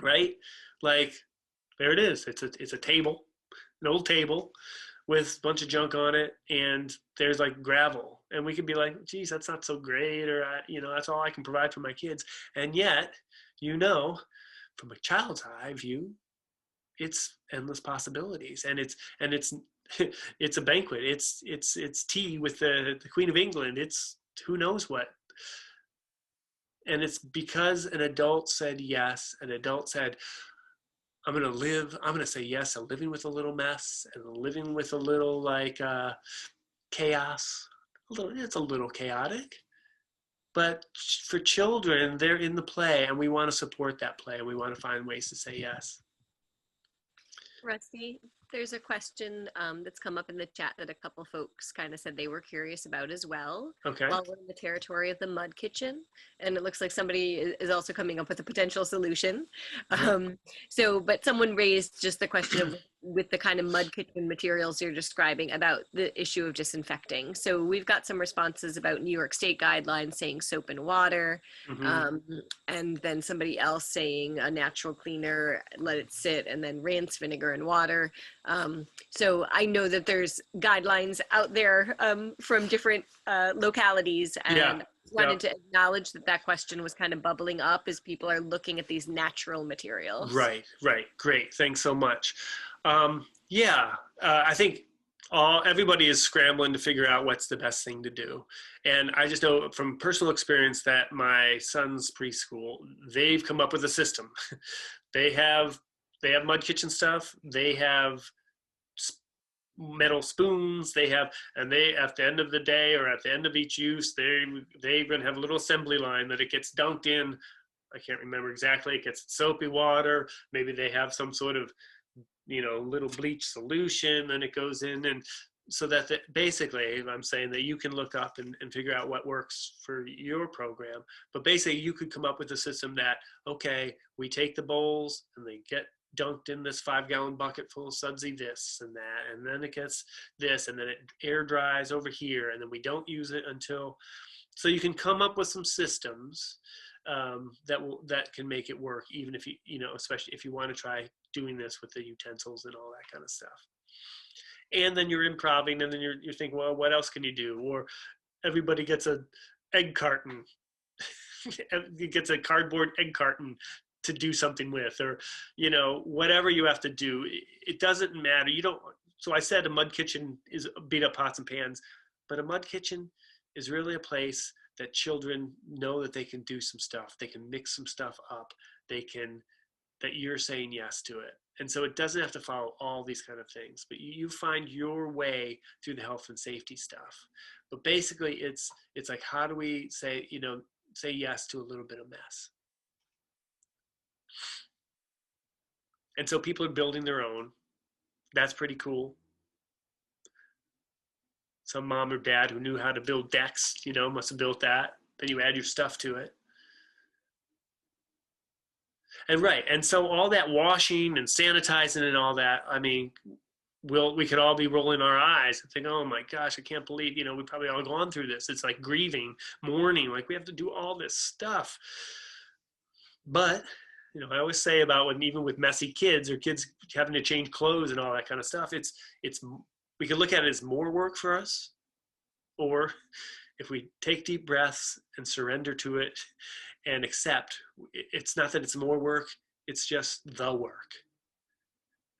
right? Like, there it is. It's a table, an old table with a bunch of junk on it, and there's like gravel, and we could be like, geez, that's not so great, or that's all I can provide for my kids. And yet, from a child's eye view, it's endless possibilities, and it's it's a banquet. It's tea with the Queen of England. It's who knows what. And it's because an adult said yes. An adult said, I'm going to say yes to living with a little mess and living with a little like chaos. It's a little chaotic. But for children, they're in the play, and we want to support that play, and we want to find ways to say yes. Rusty, there's a question that's come up in the chat that a couple folks kind of said they were curious about as well. Okay. While we're in the territory of the mud kitchen, and it looks like somebody is also coming up with a potential solution. But someone raised just the question of with the kind of mud kitchen materials you're describing about the issue of disinfecting. So we've got some responses about New York State guidelines saying soap and water, and then somebody else saying a natural cleaner, let it sit, and then rinse vinegar and water. So I know that there's guidelines out there from different localities, and wanted to acknowledge that question was kind of bubbling up as people are looking at these natural materials. Right. Great. Thanks so much. I think everybody is scrambling to figure out what's the best thing to do. And I just know from personal experience that my son's preschool, they've come up with a system. They have mud kitchen stuff. They have metal spoons. And at the end of the day or at the end of each use, they're going to have a little assembly line that it gets dunked in. I can't remember exactly. It gets soapy water. Maybe they have some sort of, little bleach solution, and it goes in. And so that basically I'm saying that you can look up and figure out what works for your program. But basically you could come up with a system that, okay, we take the bowls and they get dunked in this 5-gallon bucket full of sudsy this and that, and then it gets this, and then it air dries over here, and then we don't use it until. So you can come up with some systems that can make it work, even if especially if you want to try doing this with the utensils and all that kind of stuff. And then you're improving, and then you're thinking, well, what else can you do? Or everybody gets a egg carton, gets a cardboard egg carton to do something with, or whatever you have to do. It doesn't matter. So I said a mud kitchen is beat up pots and pans, but a mud kitchen is really a place that children know that they can do some stuff. They can mix some stuff up. That you're saying yes to it. And so it doesn't have to follow all these kind of things, but you find your way through the health and safety stuff. But basically it's like, how do we say yes to a little bit of mess? And so people are building their own. That's pretty cool. Some mom or dad who knew how to build decks, must have built that. Then you add your stuff to it. And so all that washing and sanitizing and all that, I mean, we could all be rolling our eyes and think, oh my gosh, I can't believe, we probably all gone through this. It's like grieving, mourning, like we have to do all this stuff. But, I always say about even with messy kids or kids having to change clothes and all that kind of stuff, we can look at it as more work for us, or if we take deep breaths and surrender to it and accept, it's not that it's more work, it's just the work.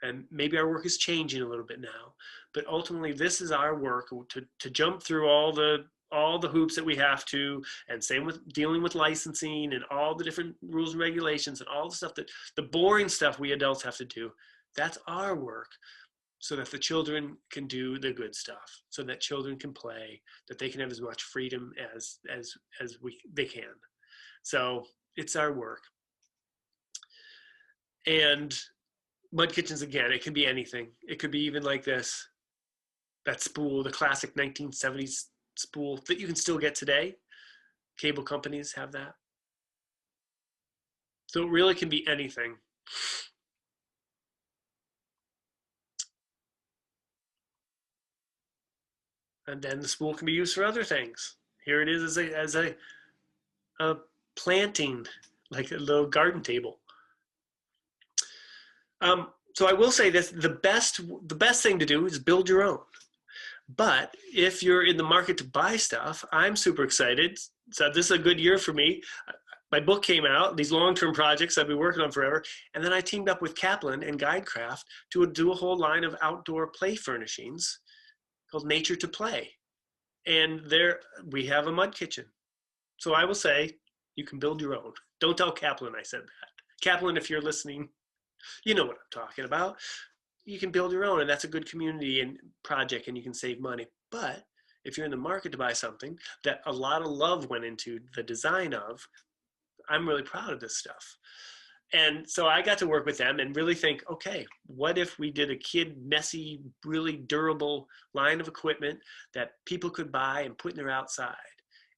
And maybe our work is changing a little bit now, but ultimately this is our work to jump through all the hoops that we have to, and same with dealing with licensing and all the different rules and regulations and all the stuff that the boring stuff we adults have to do. That's our work, so that the children can do the good stuff, so that children can play, that they can have as much freedom as they can. So it's our work. And mud kitchens, again, it can be anything. It could be even like that spool, the classic 1970s spool that you can still get today. Cable companies have that. So it really can be anything. And then the spool can be used for other things. Here it is as a planting, like a little garden table. So I will say this: the best thing to do is build your own. But if you're in the market to buy stuff, I'm super excited. So this is a good year for me. My book came out, these long-term projects I've been working on forever, and then I teamed up with Kaplan and Guidecraft to do a whole line of outdoor play furnishings called Nature to Play. And there we have a mud kitchen. So I will say you can build your own. Don't tell Kaplan I said that. Kaplan, if you're listening, you know what I'm talking about. You can build your own, and that's a good community and project, and you can save money. But if you're in the market to buy something that a lot of love went into the design of, I'm really proud of this stuff. And so I got to work with them and really think, okay, what if we did a kid messy, really durable line of equipment that people could buy and put in their outside?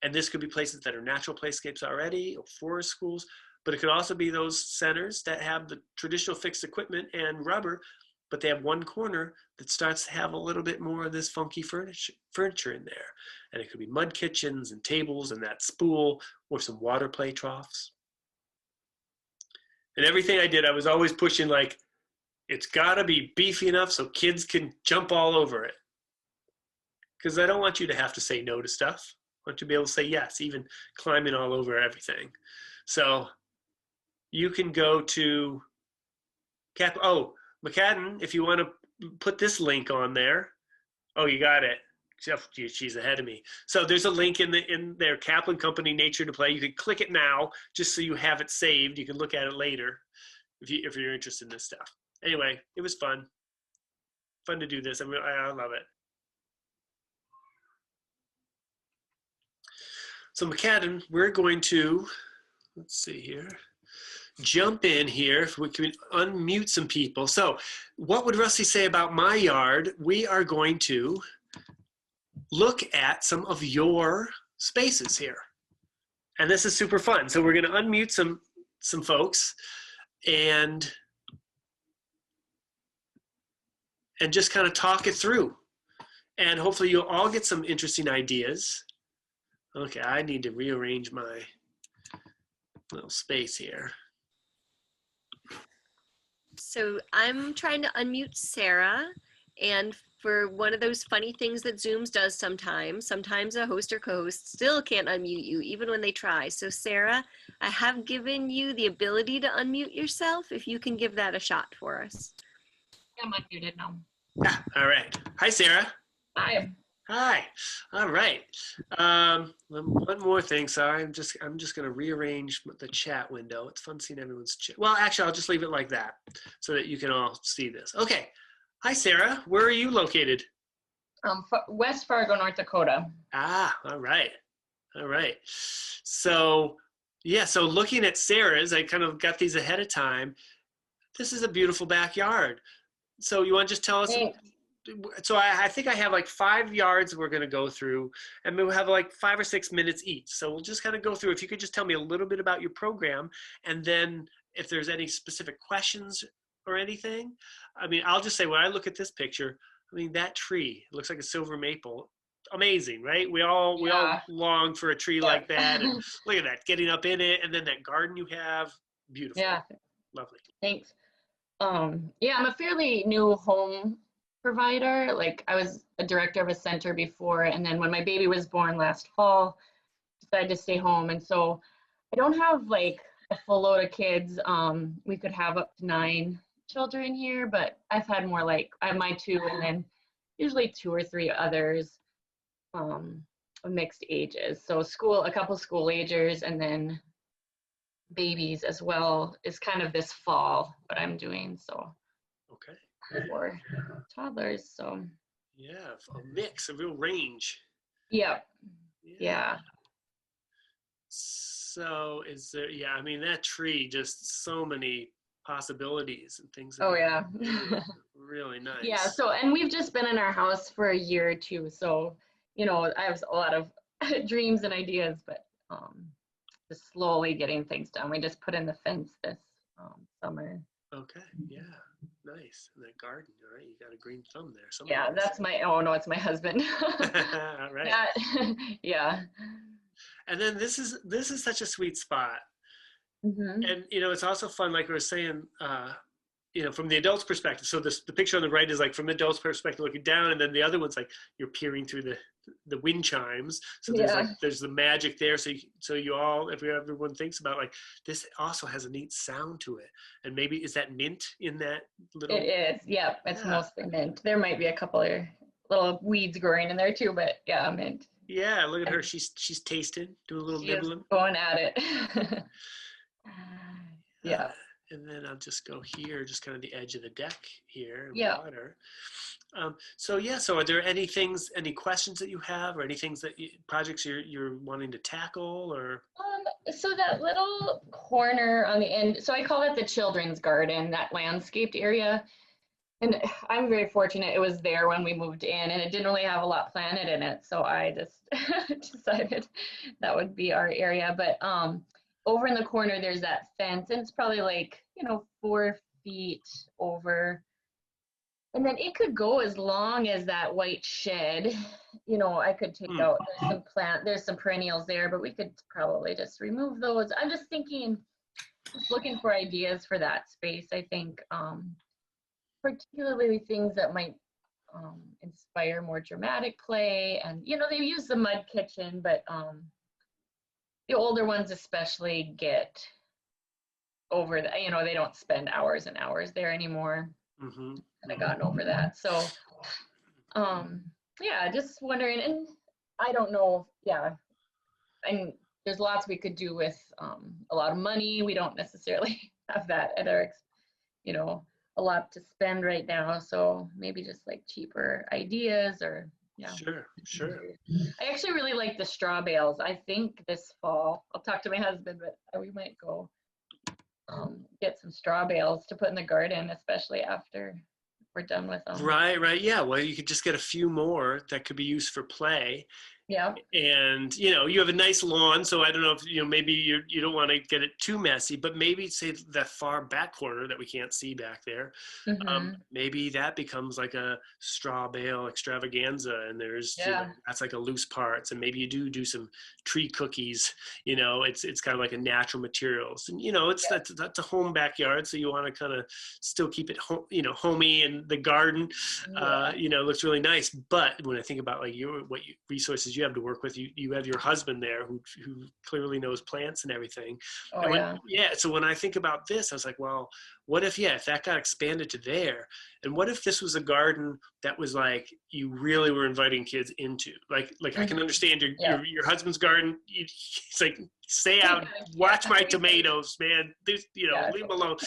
And this could be places that are natural playscapes already, or forest schools, but it could also be those centers that have the traditional fixed equipment and rubber, but they have one corner that starts to have a little bit more of this funky furniture in there. And it could be mud kitchens and tables and that spool or some water play troughs. And everything I did, I was always pushing like, it's gotta be beefy enough so kids can jump all over it. Because I don't want you to have to say no to stuff. I want you to be able to say yes, even climbing all over everything. So you can go to McCadden, if you want to put this link on there. Oh, you got it. She's ahead of me. So there's a link in their Kaplan Company Nature to Play. You can click it now just so you have it saved. You can look at it later if you're interested in this stuff. Anyway, it was fun to do this. I love it. So McCadden, we're going to, let's see here, jump in here if we can unmute some people. So what would Rusty say about my yard? We are going to look at some of your spaces here. And this is super fun. So we're going to unmute some folks and just kind of talk it through. And hopefully you'll all get some interesting ideas. Okay, I need to rearrange my little space here. So I'm trying to unmute Sarah, and for one of those funny things that Zooms does sometimes a host or co-host still can't unmute you even when they try. So Sarah, I have given you the ability to unmute yourself if you can give that a shot for us. I'm unmuted now. Ah, all right. Hi, Sarah. Hi. Hi. All right. One more thing. Sorry, I'm just going to rearrange the chat window. It's fun seeing everyone's chat. Well, actually, I'll just leave it like that so that you can all see this. Okay. Hi, Sarah. Where are you located? West Fargo, North Dakota. Ah, all right. All right. So, yeah, so looking at Sarah's, I kind of got these ahead of time. This is a beautiful backyard. So you want to just tell us? Thanks. So I think I have like 5 yards we're going to go through, and we'll have like 5 or 6 minutes each. So we'll just kind of go through. If you could just tell me a little bit about your program, and then if there's any specific questions or anything. I mean, I'll just say when I look at this picture, I mean, that tree, it looks like a silver maple. Amazing, right? We all long for a tree like that. And look at that, getting up in it, and then that garden you have, beautiful. Yeah. Lovely. Thanks. Yeah, I'm a fairly new home provider. Like I was a director of a center before, and then when my baby was born last fall, decided to stay home. And so I don't have like a full load of kids. We could have up to 9 children here, but I've had more like I have my 2 and then usually 2 or 3 others of mixed ages. So a couple school agers and then babies as well is kind of this fall what I'm doing. So okay. For toddlers, so yeah, a mix, a real range. Yeah. Yeah. So is there, yeah, I mean, that tree, just so many possibilities and things. Oh yeah. Really nice. Yeah, so, and we've just been in our house for a year or 2, so, you know, I have a lot of dreams and ideas, but just slowly getting things done. We just put in the fence this summer. Okay, yeah. Nice. In that garden, all right? You got a green thumb there. Somebody Yeah, likes that's oh no, it's my husband. it. All right. That, yeah. And then this is such a sweet spot. Hmm. And it's also fun, like I was saying, from the adult's perspective. So the picture on the right is like from the adult's perspective looking down, and then the other one's like you're peering through the wind chimes. So Yeah, there's the magic there. So you all, if everyone thinks about like this, also has a neat sound to it. And maybe is that mint in that it little? is. Yeah, it's Yeah, mostly mint. There might be a couple of little weeds growing in there too, but yeah, mint. yeah. Look at her. And She's tasting, doing a little she is nibbling. going at it. Uh, Yeah, and then I'll just go here, just kind of the edge of the deck here, yeah. water. So yeah, so are there any questions that you have, or any things projects you're wanting to tackle, or? So that little corner on the end, so I call it the children's garden, that landscaped area. And I'm very fortunate it was there when we moved in, and it didn't really have a lot planted in it. So I just decided that would be our area. But over in the corner, there's that fence, and it's probably like, 4 feet over. And then it could go as long as that white shed. I could take Hmm, out, there's some perennials there, but we could probably just remove those. I'm just thinking, just looking for ideas for that space, I think. Particularly things that might inspire more dramatic play. And they use the mud kitchen, but the older ones especially get over that. They don't spend hours and hours there anymore. mm-hmm, And I mm-hmm. gotten over that. So um, yeah, just wondering. And I don't know. Yeah, and there's lots we could do with a lot of money. We don't necessarily have that at our you know, a lot to spend right now. So maybe just like cheaper ideas, or yeah. Sure, sure. I actually really like the straw bales. I think this fall, I'll talk to my husband, but we might go get some straw bales to put in the garden, especially after we're done with them. Right, right. Yeah. Well, you could just get a few more that could be used for play. Yeah. And you have a nice lawn, so I don't know if maybe you don't want to get it too messy, but maybe say that far back corner that we can't see back there, Mm-hmm. maybe that becomes like a straw bale extravaganza, and there's Yeah. that's like a loose parts, and maybe you do some tree cookies. It's kind of like a natural materials, and it's Yeah. that's a home backyard, so you want to kind of still keep it homey, and the garden Yeah. looks really nice. But when I think about like resources you have to work with, you have your husband there who clearly knows plants and everything. Oh And yeah. so when I think about this, I was like, well, what if that got expanded to there, and what if this was a garden that was like you really were inviting kids into, like I can Mm-hmm. understand Yeah. your husband's garden. It's like, stay out, watch my tomatoes, man. Yeah. Leave them alone.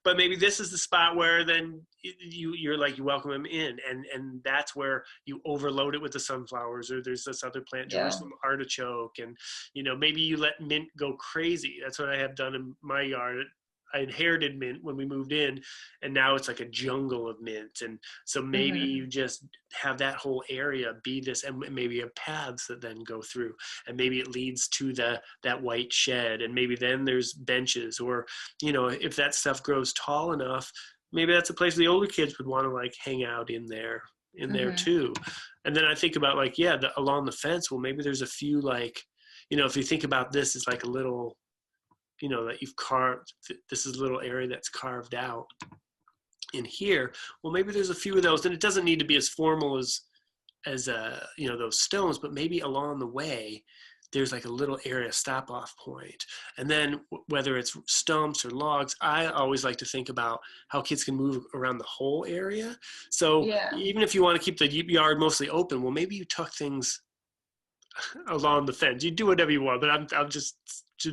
But maybe this is the spot where then you're like, you welcome him in, and that's where you overload it with the sunflowers, or there's this other plant, Yeah. Jerusalem artichoke, and maybe you let mint go crazy. That's what I have done in my yard. I inherited mint when we moved in, and now it's like a jungle of mint. And so maybe Mm-hmm. you just have that whole area be this, and maybe you have paths that then go through, and maybe it leads to that white shed, and maybe then there's benches, or if that stuff grows tall enough, maybe that's a place the older kids would want to like hang out in there Mm-hmm. too. And then I think about like, along the fence, well, maybe there's a few, like, if you think about this as like a little, that you've carved, this is a little area that's carved out in here. Well, maybe there's a few of those, and it doesn't need to be as formal as those stones, but maybe along the way there's like a little area stop off point. And then whether it's stumps or logs, I always like to think about how kids can move around the whole area. So Yeah. even if you want to keep the yard mostly open, well, maybe you tuck things along the fence. You do whatever you want, but I'm just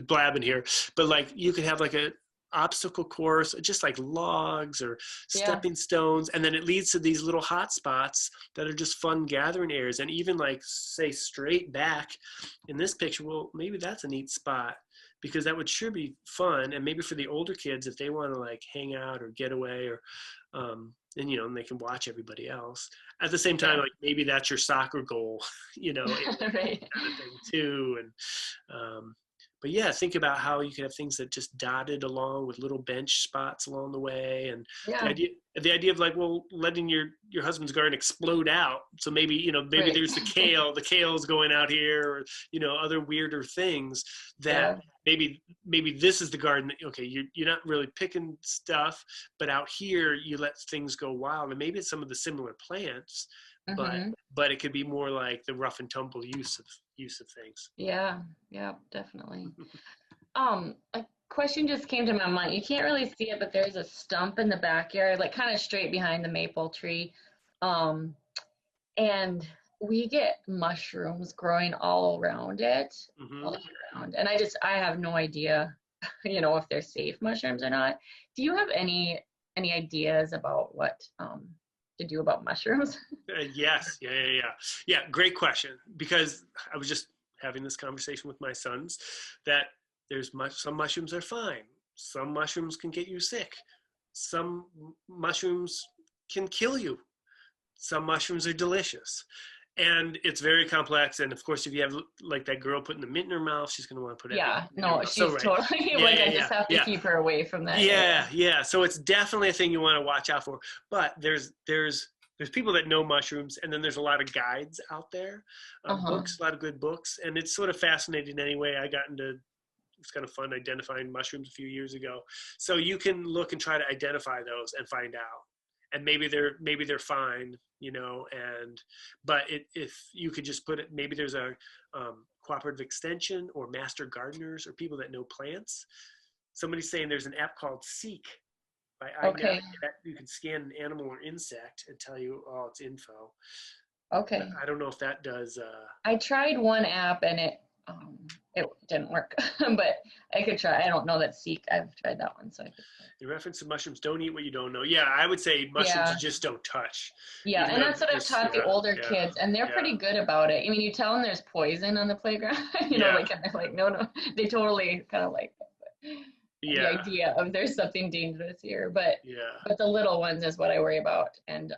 blabbing here. But like you could have like a obstacle course, just like logs or Yeah. stepping stones, and then it leads to these little hot spots that are just fun gathering areas. And even like say straight back in this picture, well, maybe that's a neat spot, because that would sure be fun. And maybe for the older kids, if they want to like hang out or get away, or and they can watch everybody else at the same time. Yeah. Like maybe that's your soccer goal, Right. kind of thing too. And but yeah, think about how you could have things that just dotted along with little bench spots along the way. And Yeah. the idea of like, well, letting your husband's garden explode out. So maybe, you know, maybe Right. there's the kale's going out here, or, you know, other weirder things that maybe this is the garden that, okay, you're not really picking stuff, but out here you let things go wild. And maybe it's some of the similar plants, but it could be more like the rough and tumble use of things. Yeah, definitely. A question just came to my mind. You can't really see it, but there's a stump in the backyard, like kind of straight behind the maple tree. And we get mushrooms growing all around it, all year round. And I have no idea, you know, if they're safe mushrooms or not. Do you have any ideas about what to do about mushrooms? Yes. Yeah. Great question. Because I was just having this conversation with my sons that some mushrooms are fine. Some mushrooms can get you sick. Some mushrooms can kill you. Some mushrooms are delicious. And it's very complex. And of course, if you have like that girl putting the mint in her mouth, she's going to want to put it. Yeah, no, she's totally I just have to keep her away from that. Yeah. So it's definitely a thing you want to watch out for. But there's people that know mushrooms, and then there's a lot of guides out there, books, a lot of good books. And it's sort of fascinating anyway. It's kind of fun identifying mushrooms a few years ago. So you can look and try to identify those and find out. And maybe they're fine, you know, but if you could just put it, maybe there's a cooperative extension or master gardeners or people that know plants. Somebody's saying there's an app called Seek by iNav that you can scan an animal or insect and tell you all its info. Okay. I don't know if that does. I tried one app and it didn't work, but I could try. I don't know that Seek. I've tried that one, so I could try. The reference to mushrooms: don't eat what you don't know. Yeah, I would say mushrooms you just don't touch. Yeah, and that's what I've taught the older kids, and they're pretty good about it. I mean, you tell them there's poison on the playground, you know, like, and they're like, no, they totally kind of like the idea of there's something dangerous here, but the little ones is what I worry about, and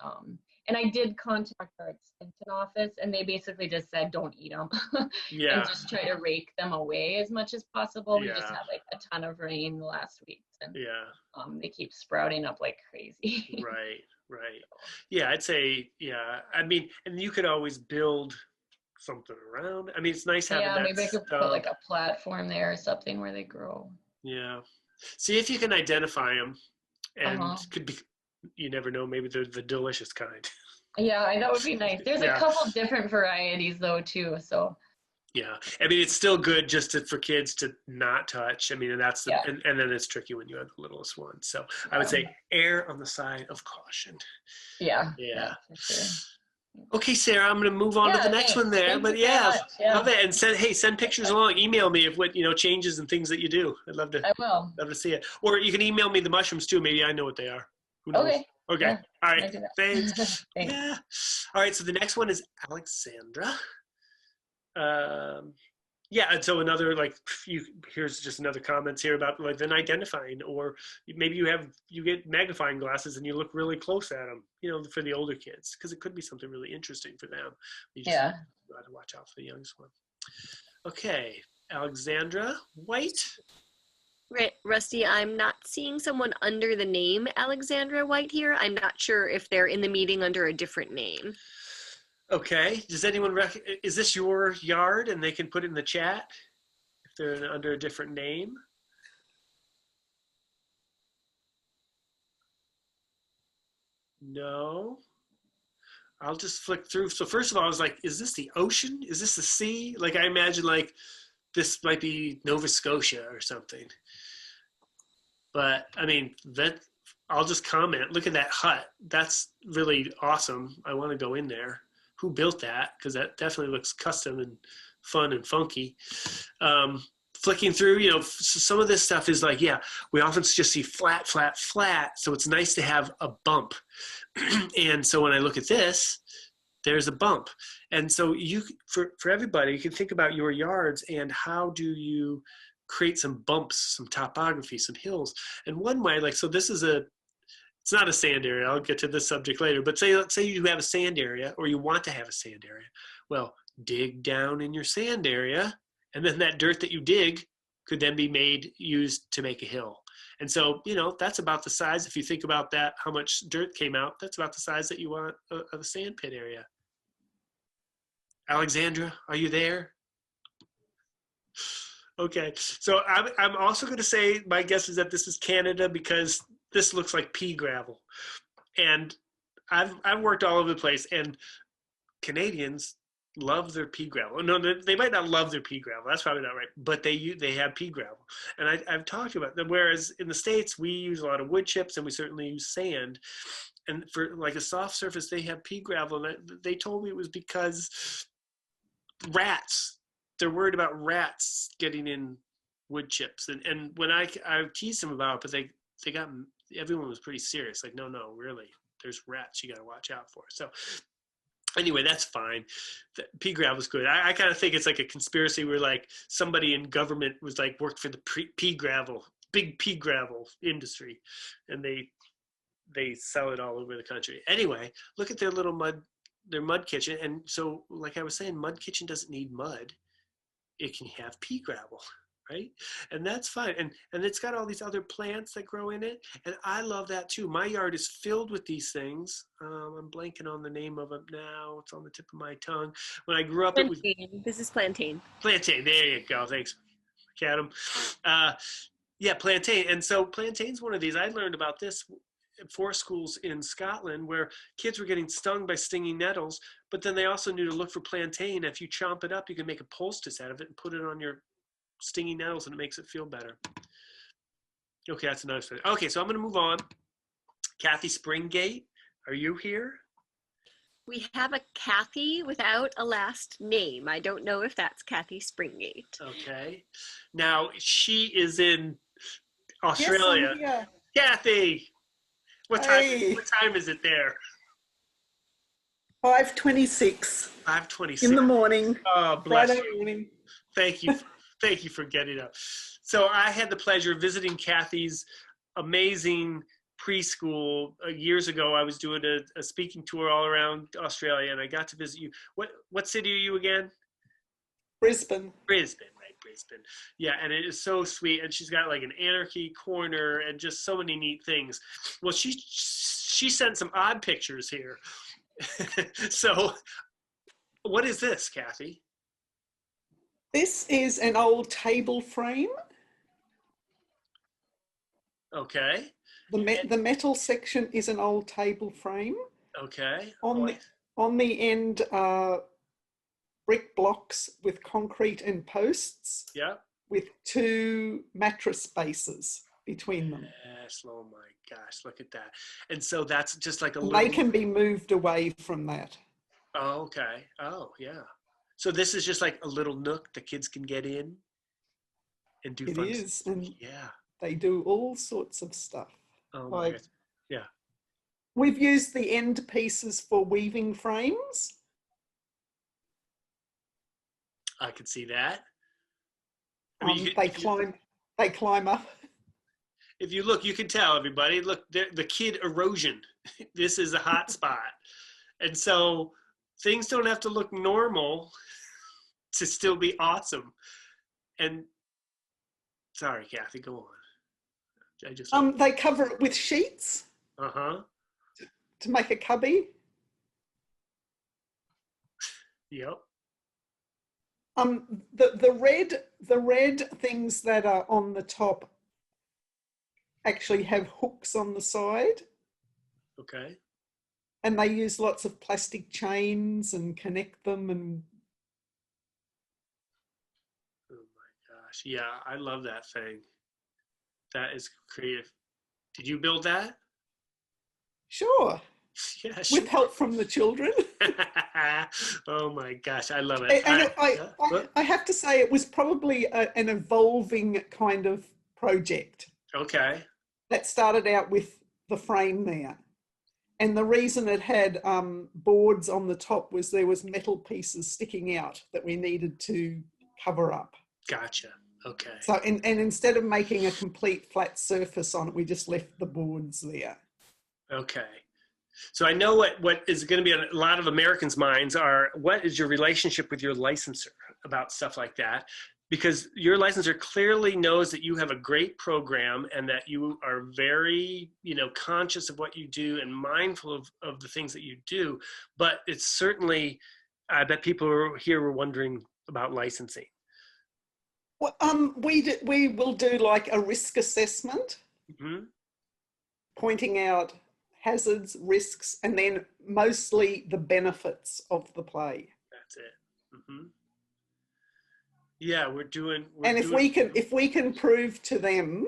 I did contact our extension office, and they basically just said, don't eat them. And just try to rake them away as much as possible. We just had like a ton of rain the last week, and they keep sprouting up like crazy. Right. Yeah, I'd say, I mean, and you could always build something around. I mean, it's nice having that maybe I could put like a platform there or something where they grow. Yeah. See if you can identify them, and could be, you never know, maybe they're the delicious kind. Yeah, that would be nice. There's a couple different varieties though too, so. Yeah, I mean, it's still good just for kids to not touch. I mean, and that's and then it's tricky when you have the littlest one. So I would say err on the side of caution. Yeah. For sure. Okay, Sarah, I'm going to move on to the next one there. But love it. And send pictures along. Email me of what, you know, changes and things that you do. I'd love to. I will. Love to see it. Or you can email me the mushrooms too. Maybe I know what they are. Who knows? Okay. Yeah, all right. Thanks. Thanks. Yeah. All right. So the next one is Alexandra. And so another, like, here's just another comments here about like then identifying, or maybe you get magnifying glasses and you look really close at them, you know, for the older kids, because it could be something really interesting for them. You just got to watch out for the youngest one. Okay, Alexandra White. Right, Rusty, I'm not seeing someone under the name Alexandra White here. I'm not sure if they're in the meeting under a different name. Okay. Does anyone is this your yard and they can put it in the chat if they're under a different name? No. I'll just flick through. So first of all, I was like, is this the ocean? Is this the sea? Like, I imagine like this might be Nova Scotia or something. But I mean, I'll just comment. Look at that hut. That's really awesome. I want to go in there. Who built that? Because that definitely looks custom and fun and funky. Flicking through, you know, some of this stuff is like, we often just see flat. So it's nice to have a bump. And so when I look at this, there's a bump. And so for everybody, you can think about your yards and how do you create some bumps, some topography, some hills. And one way, like, so this is it's not a sand area. I'll get to this subject later, but let's say you have a sand area or you want to have a sand area. Well, dig down in your sand area, and then that dirt that you dig, could then be used to make a hill. And so, you know, that's about the size, if you think about that, how much dirt came out, that's about the size that you want of a sand pit area. Alexandra, are you there? Okay, so I'm also going to say my guess is that this is Canada because this looks like pea gravel. And I've worked all over the place, and Canadians love their pea gravel. No, they might not love their pea gravel. That's probably not right. But they have pea gravel, and I've talked about them. Whereas in the States, we use a lot of wood chips, and we certainly use sand. And for like a soft surface, they have pea gravel. And they told me it was because rats. They're worried about rats getting in wood chips. And when I teased them about it, but they got, everyone was pretty serious. Like, no, really, there's rats you got to watch out for. So anyway, that's fine. The pea gravel is good. I kind of think it's like a conspiracy where like somebody in government was like worked for the pea gravel, big pea gravel industry, and they sell it all over the country. Anyway, look at their little mud kitchen. And so, like I was saying, mud kitchen doesn't need mud. It can have pea gravel, right? And that's fine. And it's got all these other plants that grow in it. And I love that too. My yard is filled with these things. I'm blanking on the name of them now. It's on the tip of my tongue. When I grew up, Plantain. It was... This is plantain. Plantain, there you go. Thanks, Cadam. Yeah, plantain. And so plantain's one of these. I learned about this at 4 schools in Scotland where kids were getting stung by stinging nettles, but then they also knew to look for plantain. If you chomp it up, you can make a poultice out of it and put it on your stinging nettles, and it makes it feel better. Okay, that's another thing. Okay, so I'm going to move on. Kathy Springate, are you here? We have a Kathy without a last name. I don't know if that's Kathy Springate. Okay. Now, she is in Australia. Yes, I'm here. Kathy! What time is it there? 5:26 5:26 in the morning. Oh, bless Friday you. morning. Thank you. Thank you for getting up. So I had the pleasure of visiting Kathy's amazing preschool years ago. I was doing a speaking tour all around Australia, and I got to visit you. What city are you again? Brisbane. Brisbane, right? Brisbane. Yeah, and it is so sweet. And she's got like an anarchy corner and just so many neat things. Well, she sent some odd pictures here. So what is this, Kathy? This is an old table frame. Okay. The metal section is an old table frame. Okay. On the end are brick blocks with concrete and posts. Yeah. With 2 mattress bases between them. Yes. Oh my gosh, look at that. And so that's just like a and little... They can be moved away from that. Oh, okay. Oh, yeah. So this is just like a little nook the kids can get in and do fun. It is. And yeah. They do all sorts of stuff. Oh my God. Yeah. We've used the end pieces for weaving frames. I could see that. I mean, they climb up. If you look, you can tell, everybody. Look, the kid erosion. This is a hot spot. And so things don't have to look normal to still be awesome. And sorry, Kathy, go on. They cover it with sheets. Uh-huh. To make a cubby. Yep. The red things that are on the top actually have hooks on the side. Okay. And they use lots of plastic chains and connect them and... Oh my gosh. Yeah, I love that thing. That is creative. Did you build that? Sure. Yeah, sure. With help from the children. Oh my gosh, I love it. And I have to say it was probably an evolving kind of project. Okay. That started out with the frame there. And the reason it had boards on the top was there was metal pieces sticking out that we needed to cover up. Gotcha. Okay. So, and instead of making a complete flat surface on it, we just left the boards there. Okay. So I know what is going to be on a lot of Americans' minds are, what is your relationship with your licensor about stuff like that? because your licensor clearly knows that you have a great program and that you are very, conscious of what you do and mindful of the things that you do. But it's certainly, I bet people here were wondering about licensing. Well, we will do like a risk assessment, Mm-hmm. pointing out hazards, risks, and then mostly the benefits of the play. That's it. Mm-hmm. Yeah, And if we can prove to them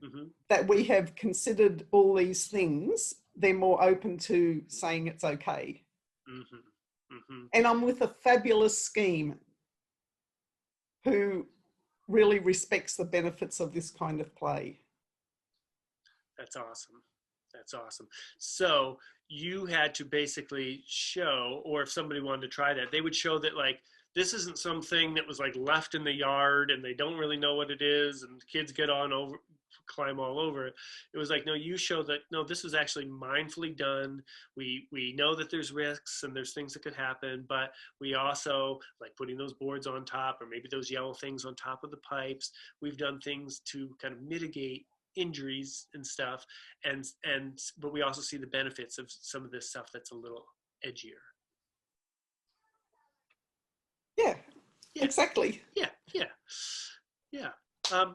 mm-hmm. that we have considered all these things, they're more open to saying it's okay. Mm-hmm. Mm-hmm. And I'm with a fabulous scheme who really respects the benefits of this kind of play. That's awesome. That's awesome. So you had to basically show, or if somebody wanted to try that, they would show that like, this isn't something that was like left in the yard and they don't really know what it is and kids get on over, climb all over it. It was like, no, you show that, no, this was actually mindfully done. We know that there's risks and there's things that could happen, but we also, like putting those boards on top or maybe those yellow things on top of the pipes, we've done things to kind of mitigate injuries and stuff. But we also see the benefits of some of this stuff that's a little edgier. Yeah, Yeah. exactly. Yeah.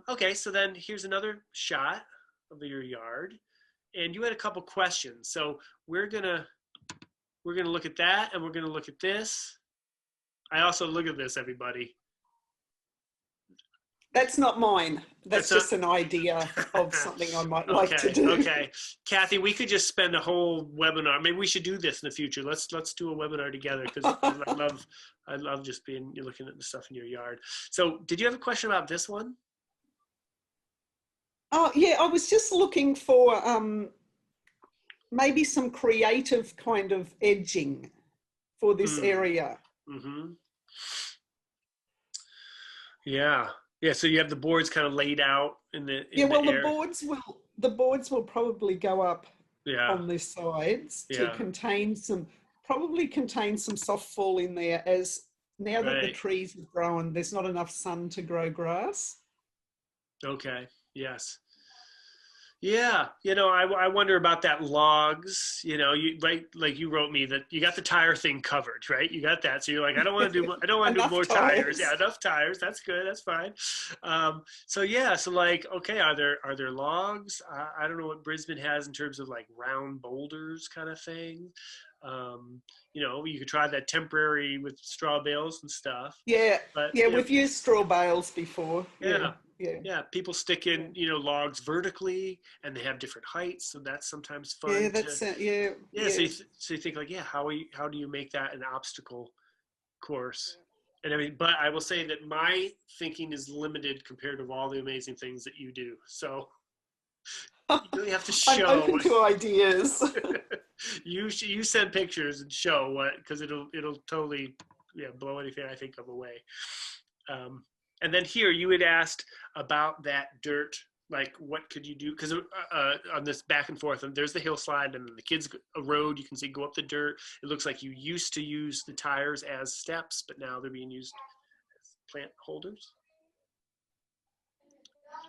Okay, so then here's another shot of your yard, and you had a couple questions. So we're gonna look at that, and we're gonna look at this. I also look at this, everybody. That's not mine. That's That's just an idea of something I might like to do. Okay, Kathy, we could just spend a whole webinar. Maybe we should do this in the future. Let's do a webinar together because I love just looking at the stuff in your yard. So, did you have a question about this one? Oh yeah, I was just looking for maybe some creative kind of edging for this area. Mm-hmm. Yeah. Yeah, so you have the boards kind of laid out in the the boards will probably go up on the sides to contain some soft fall in there, as now that the trees have grown, there's not enough sun to grow grass. Okay. Yes. Yeah, I wonder about that logs. You like you wrote me that you got the tire thing covered, right? You got that, so you're like, I don't want to do more tires. Yeah, enough tires. That's good. That's fine. So yeah, so like, okay, are there logs? I don't know what Brisbane has in terms of like round boulders kind of thing. You could try that temporary with straw bales and stuff. Yeah, but, we've used straw bales before. Yeah, people stick in, logs vertically, and they have different heights, so that's sometimes fun. Yeah, that's So you think like, how do you make that an obstacle course? And I mean, but I will say that my thinking is limited compared to all the amazing things that you do. So you really have to show. I'm open to ideas. You send pictures and show what, because it'll totally blow anything I think of away. And then here you had asked about that dirt, like what could you do? Because on this back and forth, and there's the hillside, and the kids, a road you can see go up the dirt. It looks like you used to use the tires as steps, but now they're being used as plant holders.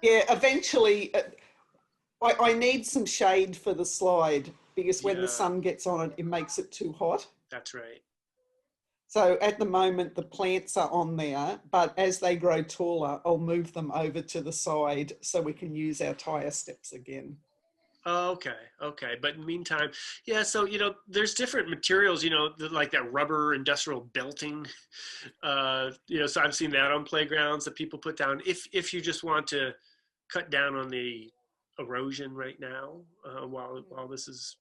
Yeah, eventually, I need some shade for the slide, because when the sun gets on it, it makes it too hot. That's right. So at the moment, the plants are on there, but as they grow taller, I'll move them over to the side so we can use our tire steps again. Okay. But in the meantime, so, there's different materials, like that rubber industrial belting, so I've seen that on playgrounds that people put down if you just want to cut down on the erosion right now, while this is,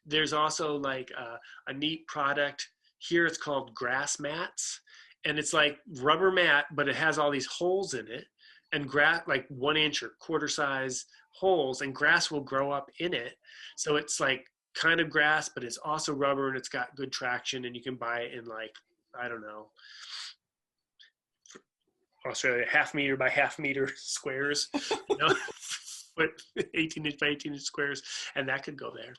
there's also like a neat product. Here it's called grass mats, and it's like rubber mat, but it has all these holes in it, and grass, like 1 inch or quarter size holes, and grass will grow up in it. So it's like kind of grass, but it's also rubber, and it's got good traction, and you can buy it in like, I don't know, Australia, 1/2 meter by 1/2 meter squares, 18 inch by 18 inch squares, and that could go there.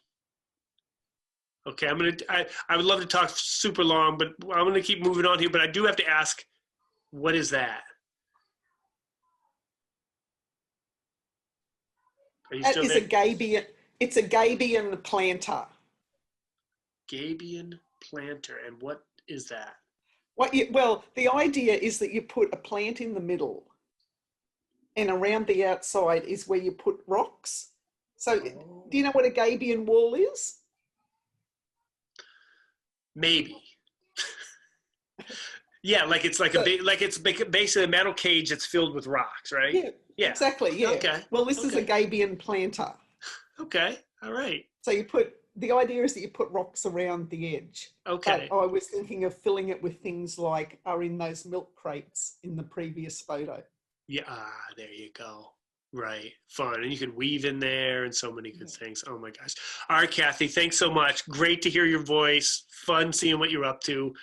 Okay, I would love to talk super long, but I'm gonna keep moving on here. But I do have to ask, what is that? Are you That still is there? a gabion. It's a gabion planter. Gabion planter. And what is that? Well, the idea is that you put a plant in the middle, and around the outside is where you put rocks. So, do you know what a gabion wall is? Maybe. Yeah, like it's like it's basically a metal cage that's filled with rocks, right? Yeah, yeah. Exactly. Yeah. Okay. Well, this is a gabion planter. Okay. All right. So the idea is that you put rocks around the edge. Okay. But I was thinking of filling it with things like are in those milk crates in the previous photo. Yeah. There you go. Right. Fun. And you can weave in there and so many good things. Oh my gosh. All right, Kathy, thanks so much. Great to hear your voice. Fun seeing what you're up to.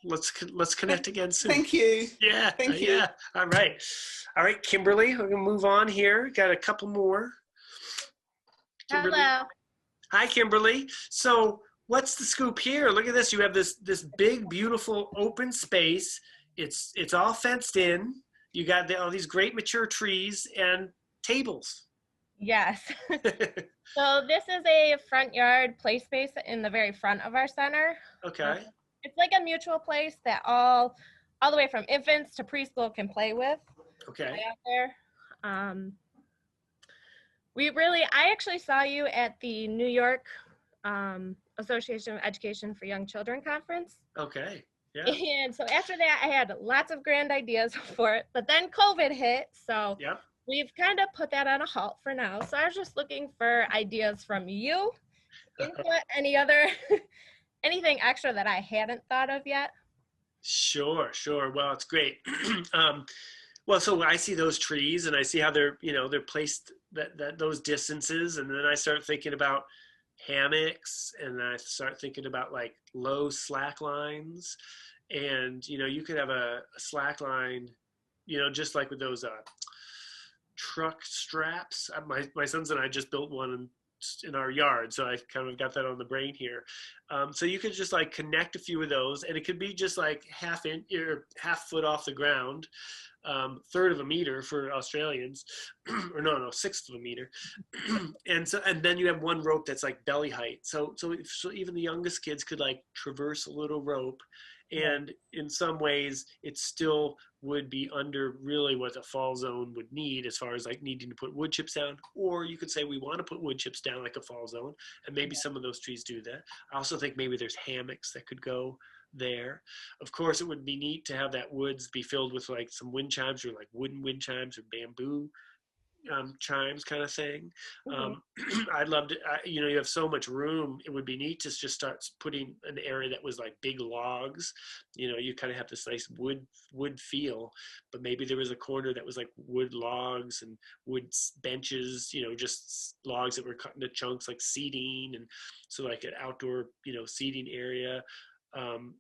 Let's connect again soon. Thank you. Yeah. Thank you. Yeah. All right. All right, Kimberly, we're gonna move on here. Got a couple more. Kimberly. Hello. Hi, Kimberly. So what's the scoop here? Look at this. You have this big, beautiful open space. It's all fenced in. You got all these great mature trees and tables. Yes. So this is a front yard play space in the very front of our center. Okay. It's like a mutual place that all the way from infants to preschool can play with. Okay. Out there. I actually saw you at the New York Association of Education for Young Children conference. Okay. Yeah. And so after that, I had lots of grand ideas for it, but then COVID hit. So yep. We've kind of put that on a halt for now. So I was just looking for ideas from you, input, anything extra that I hadn't thought of yet. Sure. Well, it's great. Well, so I see those trees and I see how they're placed that those distances. And then I start thinking about hammocks and I start thinking about like low slack lines. And, you could have a slack line, just like with those truck straps. My sons and I just built one in our yard, so I kind of got that on the brain here. So you could just like connect a few of those, and it could be just like half foot off the ground, third of a meter for Australians, or no, sixth of a meter, and then you have one rope that's like belly height. So even the youngest kids could like traverse a little rope. And in some ways, it still would be under really what a fall zone would need as far as like needing to put wood chips down. Or you could say we want to put wood chips down like a fall zone, and maybe some of those trees do that. I also think maybe there's hammocks that could go there. Of course, it would be neat to have that woods be filled with like some wind chimes or like wooden wind chimes or bamboo chimes kind of thing. I'd love to, you have so much room. It would be neat to just start putting an area that was like big logs. You kind of have this nice wood feel, but maybe there was a corner that was like wood logs and wood benches, just logs that were cut into chunks like seating. And so like an outdoor, seating area.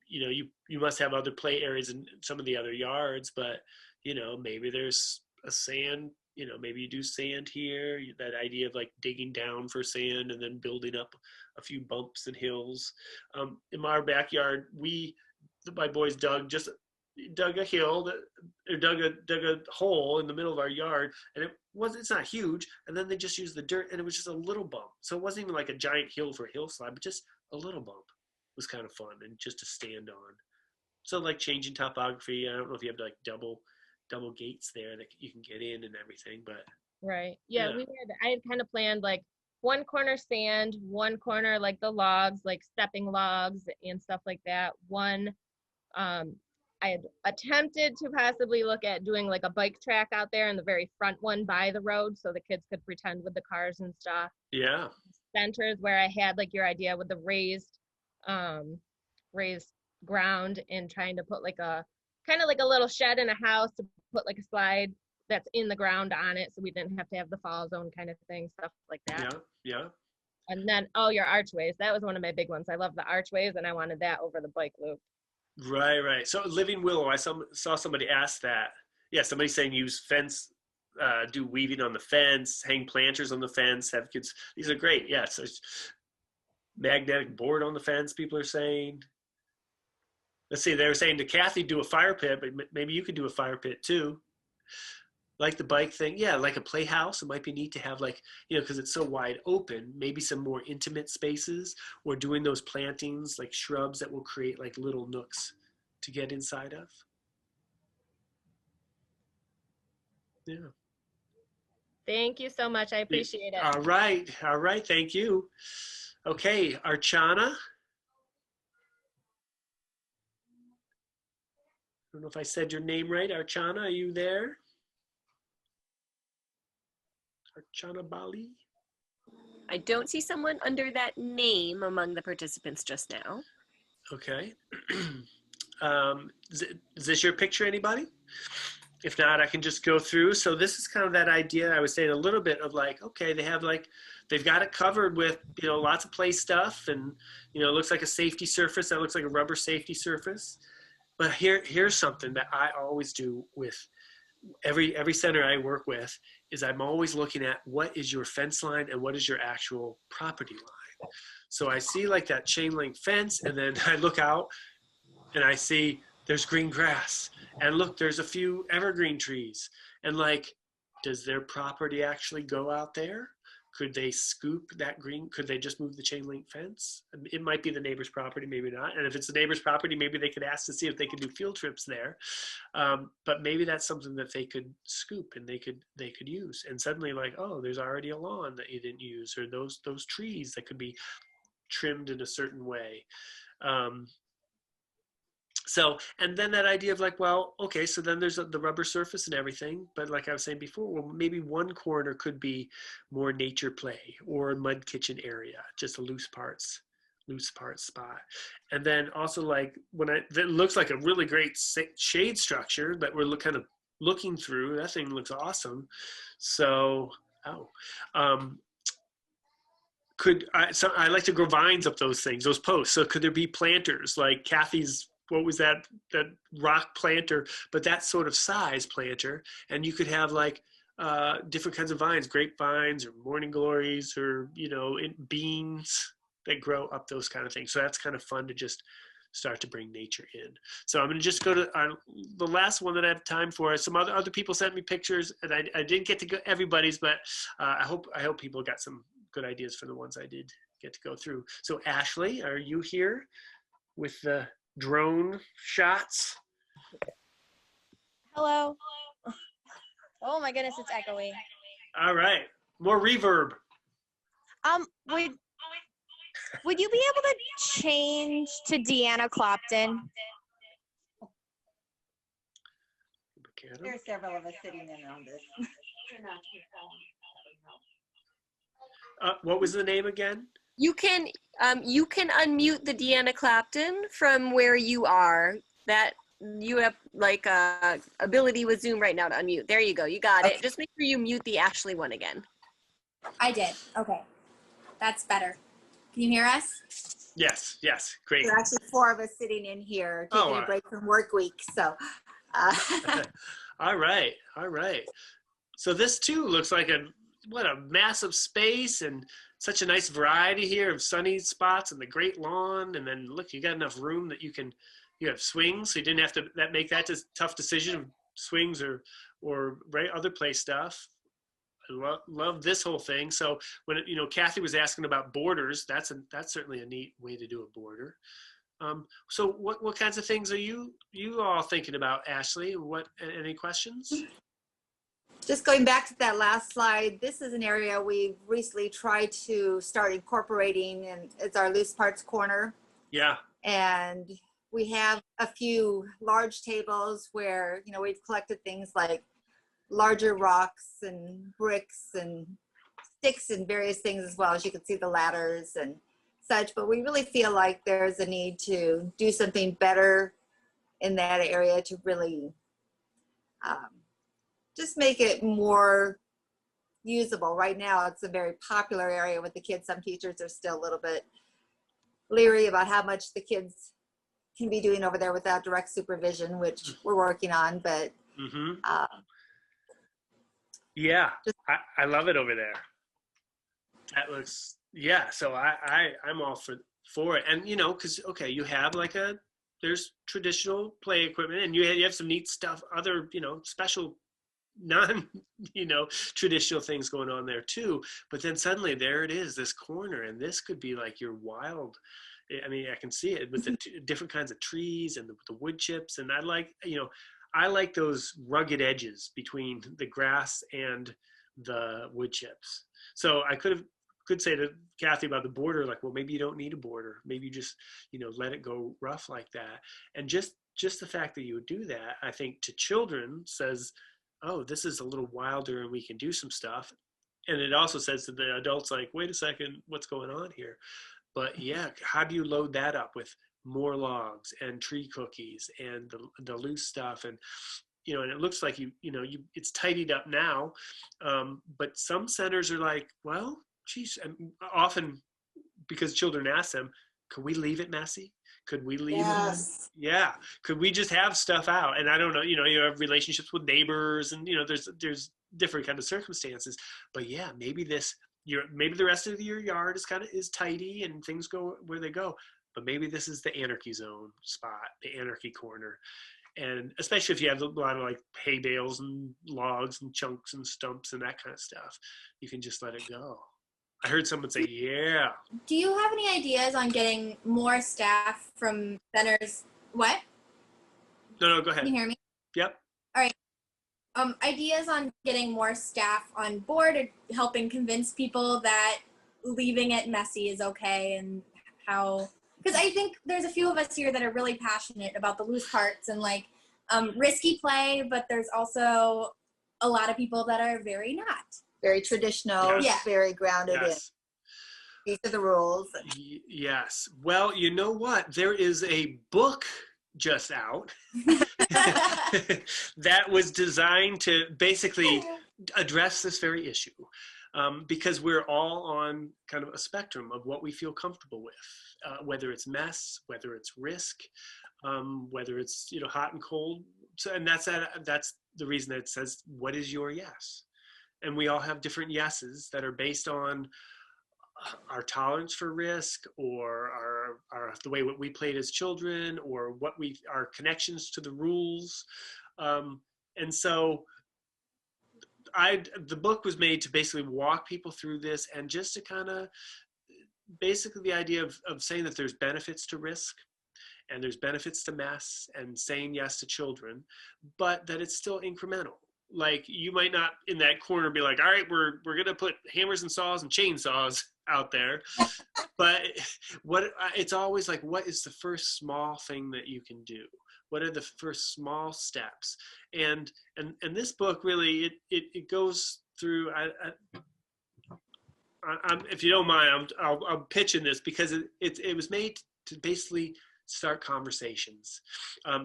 You must have other play areas in some of the other yards, but maybe there's a sand, maybe you do sand here, that idea of like digging down for sand and then building up a few bumps and hills. In our backyard, my boys dug a hill, or dug a hole in the middle of our yard, and it's not huge, and then they just used the dirt, and it was just a little bump. So it wasn't even like a giant hill for a hillside, but just a little bump. It was kind of fun, and just to stand on. So like changing topography, I don't know if you have like double gates there that you can get in and everything, but right. Yeah. I had kind of planned like one corner sand, one corner like the logs, like stepping logs and stuff like that. I had attempted to possibly look at doing like a bike track out there in the very front one by the road so the kids could pretend with the cars and stuff. Yeah. Centers where I had like your idea with the raised ground and trying to put like a kind of like a little shed in a house to put like a slide that's in the ground on it, so we didn't have to have the fall zone kind of thing, stuff like that. Yeah. And then, your archways. That was one of my big ones. I love the archways, and I wanted that over the bike loop. Right. So Living Willow, I saw somebody ask that. Yeah, somebody saying use fence, do weaving on the fence, hang planters on the fence, have kids. These are great. Yeah, so magnetic board on the fence, people are saying. Let's see, they were saying to Kathy, do a fire pit, but maybe you could do a fire pit too. like the bike thing. Yeah, like a playhouse. It might be neat to have like, because it's so wide open, maybe some more intimate spaces, or doing those plantings like shrubs that will create like little nooks to get inside of. Yeah. Thank you so much. I appreciate it. All right. All right. Thank you. Okay. Archana. I don't know if I said your name right. Archana, are you there? Archana Bali? I don't see someone under that name among the participants just now. Okay. Is this your picture, anybody? If not, I can just go through. So this is kind of that idea I was saying a little bit of like, okay, they've got it covered with, lots of play stuff, and, it looks like a safety surface. That looks like a rubber safety surface. But here's something that I always do with every center I work with is I'm always looking at what is your fence line and what is your actual property line. So I see like that chain link fence, and then I look out and I see there's green grass, and look, there's a few evergreen trees, and like, does their property actually go out there? Could they scoop that green? Could they just move the chain link fence? It might be the neighbor's property, maybe not. And if it's the neighbor's property, maybe they could ask to see if they could do field trips there. But maybe that's something that they could scoop and they could use. And suddenly, like, oh, there's already a lawn that you didn't use, or those trees that could be trimmed in a certain way. So, and then that idea of like, well, okay, so then there's the rubber surface and everything, but like I was saying before, well, maybe one corner could be more nature play or mud kitchen area, just a loose parts spot. And then also like that looks like a really great shade structure that we're kind of looking through. That thing looks awesome. So, so I like to grow vines up those things, those posts. So could there be planters like Kathy's, what was that rock planter, but that sort of size planter, and you could have like different kinds of vines, grapevines or morning glories, or beans that grow up, those kind of things. So that's kind of fun to just start to bring nature in. So I'm going to just go to the last one that I have time for. Some other people sent me pictures, and I didn't get to go everybody's, but I hope people got some good ideas for the ones I did get to go through. So Ashley, are you here with the drone shots? Hello. Oh my goodness, it's echoey. All right, more reverb. Would you be able to change to Deanna Clopton? There are several of us sitting in on this. What was the name again? You can unmute the Deanna Clapton from where you are. That you have like a ability with Zoom right now to unmute. There you go. You got it. Just make sure you mute the Ashley one again. I did. Okay. That's better. Can you hear us? Yes. Great. There are actually 4 of us sitting in here taking a break from work week. So. All right. So this too looks like what a massive space, and such a nice variety here of sunny spots and the great lawn. And then look, you got enough room that you have swings, so you didn't have to make that just tough decision of swings or other play stuff. I love this whole thing. So when Kathy was asking about borders, that's certainly a neat way to do a border. So what kinds of things are you all thinking about, Ashley? Any questions? Just going back to that last slide, this is an area we've recently tried to start incorporating, and it's our loose parts corner. Yeah. And we have a few large tables where, we've collected things like larger rocks and bricks and sticks and various things, as well as you can see the ladders and such. But we really feel like there's a need to do something better in that area to really just make it more usable. Right now, it's a very popular area with the kids. Some teachers are still a little bit leery about how much the kids can be doing over there without direct supervision, which we're working on. But yeah, I love it over there. That looks, yeah. So I'm all for it. And because you have like there's traditional play equipment, and you have some neat stuff, other special traditional things going on there too. But then suddenly there it is, this corner, and this could be like your wild. I mean, I can see it with the different kinds of trees and the wood chips, and I like those rugged edges between the grass and the wood chips. So I could say to Kathy about the border, like, well, maybe you don't need a border. Maybe you just, let it go rough like that. And just the fact that you would do that, I think to children says, oh, this is a little wilder and we can do some stuff. And it also says to the adults, like, wait a second, what's going on here? But yeah, how do you load that up with more logs and tree cookies and the loose stuff? And, and it looks like it's tidied up now. But some centers are like, well, geez, and often because children ask them, could we leave it messy? Could we leave it? Yeah. Could we just have stuff out? And I don't know, you have relationships with neighbors and, there's different kind of circumstances, but yeah, maybe maybe the rest of your yard is tidy and things go where they go, but maybe this is the anarchy zone spot, the anarchy corner. And especially if you have a lot of like hay bales and logs and chunks and stumps and that kind of stuff, you can just let it go. I heard someone say, yeah. Do you have any ideas on getting more staff from centers? What? No, go ahead. Can you hear me? Yep. All right. Ideas on getting more staff on board or helping convince people that leaving it messy is okay, and how, because I think there's a few of us here that are really passionate about the loose parts and like risky play, but there's also a lot of people that are very not. Very traditional, very grounded in. These are the rules. Yes. Well, you know what? There is a book just out that was designed to basically address this very issue, because we're all on kind of a spectrum of what we feel comfortable with, whether it's mess, whether it's risk, whether it's hot and cold. So, and that's the reason that it says, what is your yes? And we all have different yeses that are based on our tolerance for risk, or the way what we played as children, or our connections to the rules. And so the book was made to basically walk people through this, and just to kind of basically the idea of saying that there's benefits to risk and there's benefits to mess and saying yes to children, but that it's still incremental. Like, you might not in that corner be like, all right, we're going to put hammers and saws and chainsaws out there. But it's always like, what is the first small thing that you can do? What are the first small steps? And this book really, it goes through, if you don't mind, I'm pitching this because it was made to basically start conversations.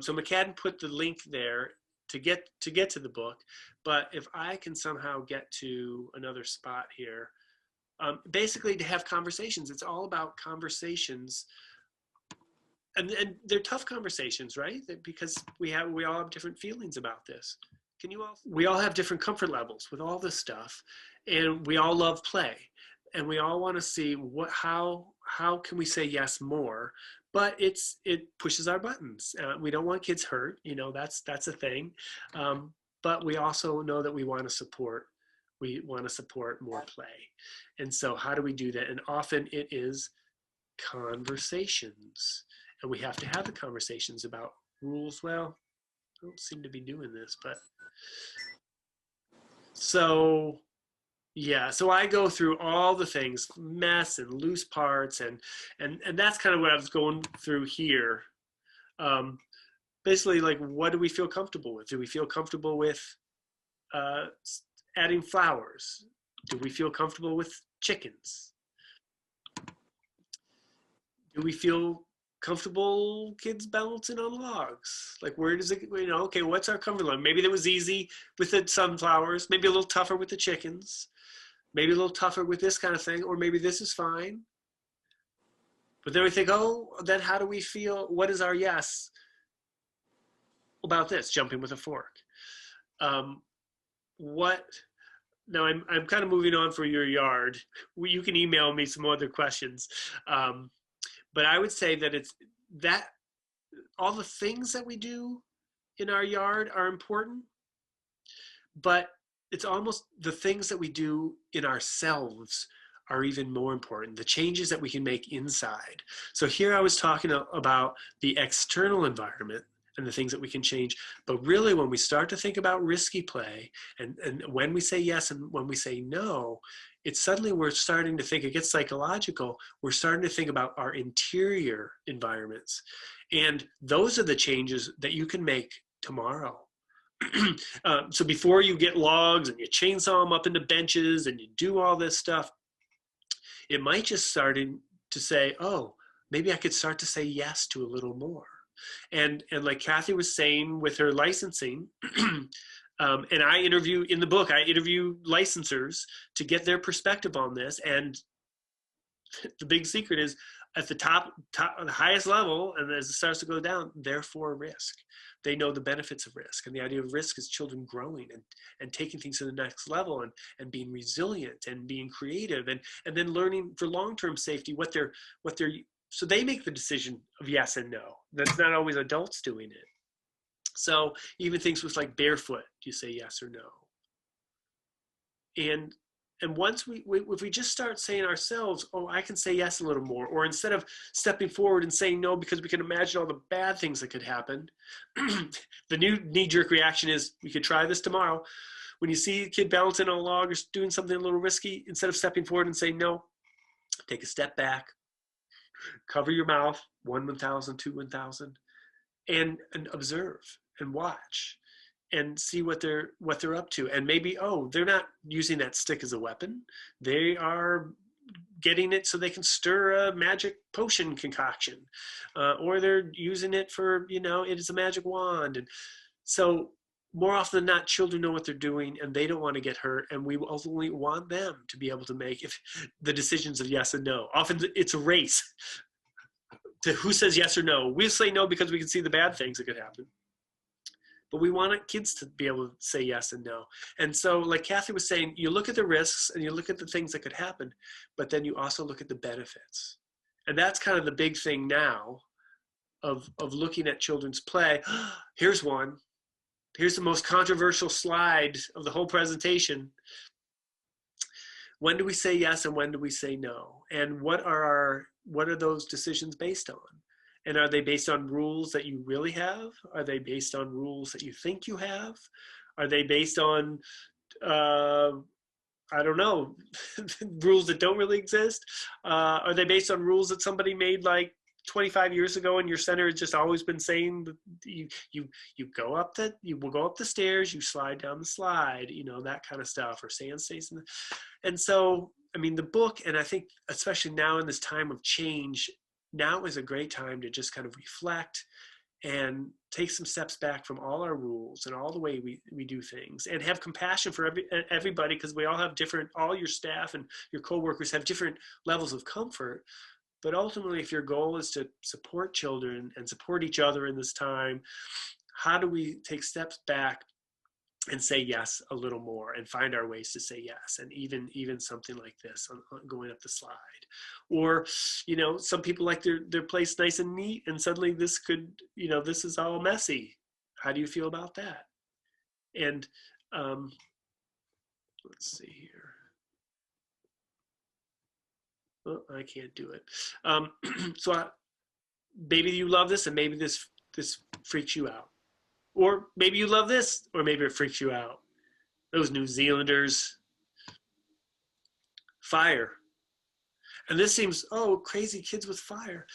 So McCadden put the link there to get to the book, but if I can somehow get to another spot here, basically to have conversations. It's all about conversations, and they're tough conversations, right? Because we all have different feelings about this. We all have different comfort levels with all this stuff, and we all love play, and we all want to see how can we say yes more. But it pushes our buttons. We don't want kids hurt, that's a thing. But we also know that we want to support more play. And so how do we do that? And often it is conversations. And we have to have the conversations about rules. Well, I don't seem to be doing this, but so yeah, so I go through all the things, mess and loose parts, and that's kind of what I was going through here. Basically, like, what do we feel comfortable with? Do we feel comfortable with adding flowers? Do we feel comfortable with chickens? Do we feel comfortable kids balancing on logs? Like, where does it, okay, what's our comfort level? Maybe that was easy with the sunflowers, maybe a little tougher with the chickens. Maybe a little tougher with this kind of thing, or maybe this is fine. But then we think, oh, then how do we feel? What is our yes about this, jumping with a fork? Now I'm kind of moving on for your yard. You can email me some other questions. But I would say that it's that all the things that we do in our yard are important, but it's almost the things that we do in ourselves are even more important, the changes that we can make inside. So here I was talking about the external environment and the things that we can change. But really, when we start to think about risky play, and when we say yes and when we say no, it's suddenly we're starting to think, it gets psychological, we're starting to think about our interior environments. And those are the changes that you can make tomorrow. So before you get logs and you chainsaw them up into benches and you do all this stuff, it might just start to say, oh, maybe I could start to say yes to a little more. And like Kathy was saying with her licensing, and I interview in the book, I interview licensors to get their perspective on this. And the big secret is at the top, the highest level, and as it starts to go down, they're for risk. They know the benefits of risk. And the idea of risk is children growing and taking things to the next level and being resilient and being creative and then learning for long-term safety what they're, so they make the decision of yes and no. That's not always adults doing it. So even things with like barefoot, do you say yes or no? And once if we just start saying ourselves, oh, I can say yes a little more, or instead of stepping forward and saying no because we can imagine all the bad things that could happen, the new knee-jerk reaction is, we could try this tomorrow. When you see a kid balancing on a log or doing something a little risky, instead of stepping forward and saying no, take a step back, cover your mouth, 1,000, 2,000, and observe and watch and see what they're up to. And maybe, oh, they're not using that stick as a weapon. They are getting it so they can stir a magic potion concoction, or they're using it for, it is a magic wand. And so more often than not, children know what they're doing and they don't want to get hurt. And we ultimately want them to be able to make the decisions of yes and no. Often it's a race to who says yes or no. We'll say no because we can see the bad things that could happen. But we want kids to be able to say yes and no. And so like Kathy was saying, you look at the risks and you look at the things that could happen, but then you also look at the benefits. And that's kind of the big thing now of looking at children's play. Here's one. Here's the most controversial slide of the whole presentation. When do we say yes and when do we say no? And what are those decisions based on? And are they based on rules that you really have? Are they based on rules that you think you have? Are they based on, I don't know, rules that don't really exist? Are they based on rules that somebody made like 25 years ago and your center has just always been saying that you will go up the stairs, you slide down the slide, that kind of stuff, or sand stays in the, and so, I mean, the book, and I think especially now in this time of change, now is a great time to just kind of reflect and take some steps back from all our rules and all the way we do things, and have compassion for everybody, because we all have all your staff and your coworkers have different levels of comfort. But ultimately, if your goal is to support children and support each other in this time, how do we take steps back and say yes a little more and find our ways to say yes? And even something like this on going up the slide, or some people like their place nice and neat, and suddenly this could, this is all messy. How do you feel about that? And let's see here. Oh, I can't do it. So maybe you love this and maybe this freaks you out. Or maybe you love this, or maybe it freaks you out. Those New Zealanders, fire. And this seems, oh, crazy kids with fire.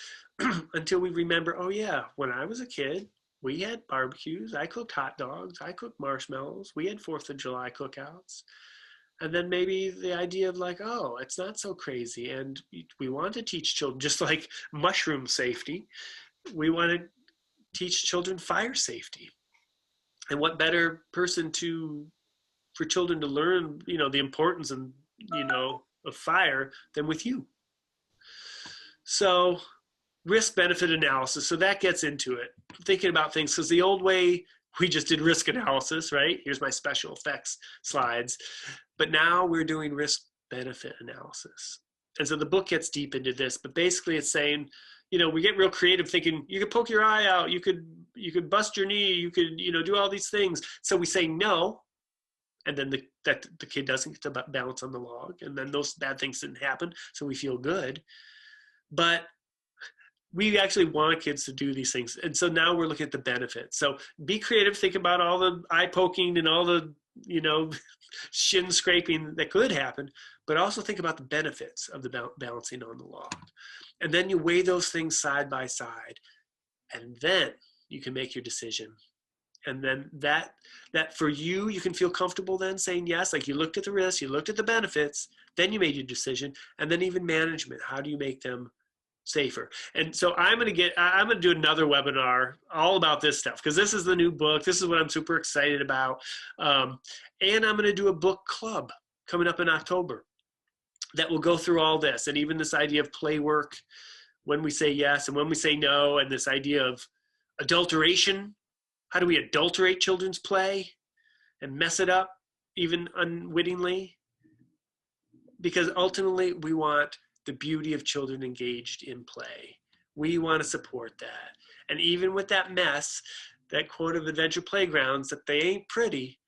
Until we remember, oh yeah, when I was a kid, we had barbecues. I cooked hot dogs. I cooked marshmallows. We had 4th of July cookouts. And then maybe the idea of like, oh, it's not so crazy. And we want to teach children, just like mushroom safety, we want to teach children fire safety. And what better person for children to learn, the importance of, of fire than with you. So risk benefit analysis. So that gets into it. Thinking about things, because the old way, we just did risk analysis, right? Here's my special effects slides. But now we're doing risk benefit analysis. And so the book gets deep into this, but basically it's saying, we get real creative thinking, you could poke your eye out, you could bust your knee, you could, do all these things. So we say no, and then the kid doesn't get to balance on the log, and then those bad things didn't happen, so we feel good. But we actually want kids to do these things. And so now we're looking at the benefits. So be creative, think about all the eye poking and all the, shin scraping that could happen, but also think about the benefits of the balancing on the log. And then you weigh those things side by side, and then you can make your decision. And then that for you, you can feel comfortable then saying yes, like you looked at the risks, you looked at the benefits, then you made your decision. And then even management, how do you make them safer? And so I'm going to do another webinar all about this stuff, because this is the new book. This is what I'm super excited about. And I'm going to do a book club coming up in October that will go through all this, and even this idea of play work, when we say yes and when we say no, and this idea of adulteration. How do we adulterate children's play and mess it up even unwittingly? Because ultimately we want the beauty of children engaged in play. We want to support that. And even with that mess, that quote of Adventure Playgrounds, that they ain't pretty,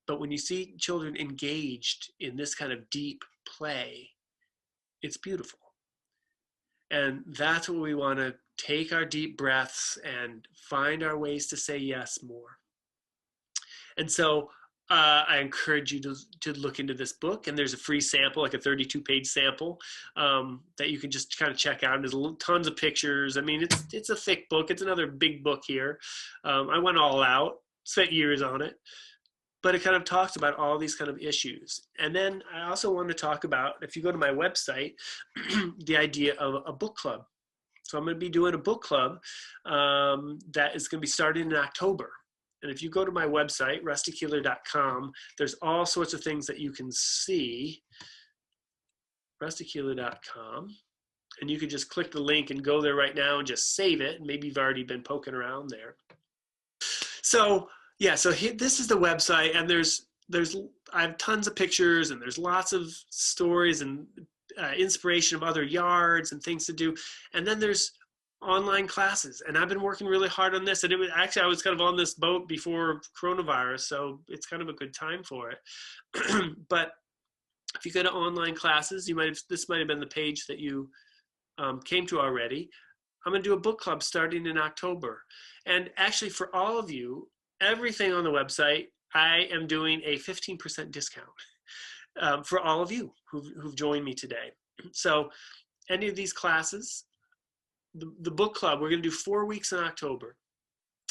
but when you see children engaged in this kind of deep play, it's beautiful. And that's what we want to take our deep breaths and find our ways to say yes more. And so I encourage you to look into this book, and there's a free sample, like a 32-page sample that you can just kind of check out. And there's tons of pictures. I mean, it's a thick book. It's another big book here. I went all out, spent years on it, but it kind of talks about all these kind of issues. And then I also want to talk about, if you go to my website, the idea of a book club. So I'm going to be doing a book club that is going to be starting in October. And if you go to my website, rustykeeler.com, there's all sorts of things that you can see. rustykeeler.com. And you can just click the link and go there right now and just save it. Maybe you've already been poking around there. So yeah, so this is the website, and I have tons of pictures, and there's lots of stories and inspiration of other yards and things to do. And then there's online classes, and I've been working really hard on this. And I was kind of on this boat before coronavirus, so it's kind of a good time for it. But if you go to online classes, this might have been the page that you came to already. I'm going to do a book club starting in October. And actually, for all of you, everything on the website, I am doing a 15% discount for all of you who've joined me today. So any of these classes, the book club, we're going to do 4 weeks in October.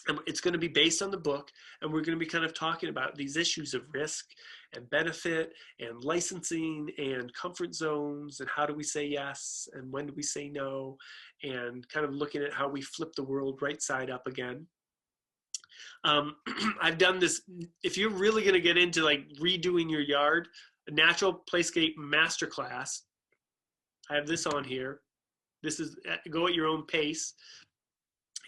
And it's going to be based on the book, and we're going to be kind of talking about these issues of risk and benefit and licensing and comfort zones, and how do we say yes and when do we say no, and kind of looking at how we flip the world right side up again. I've done this, if you're really going to get into like redoing your yard, a natural playscape masterclass, I have this on here. This is go at your own pace.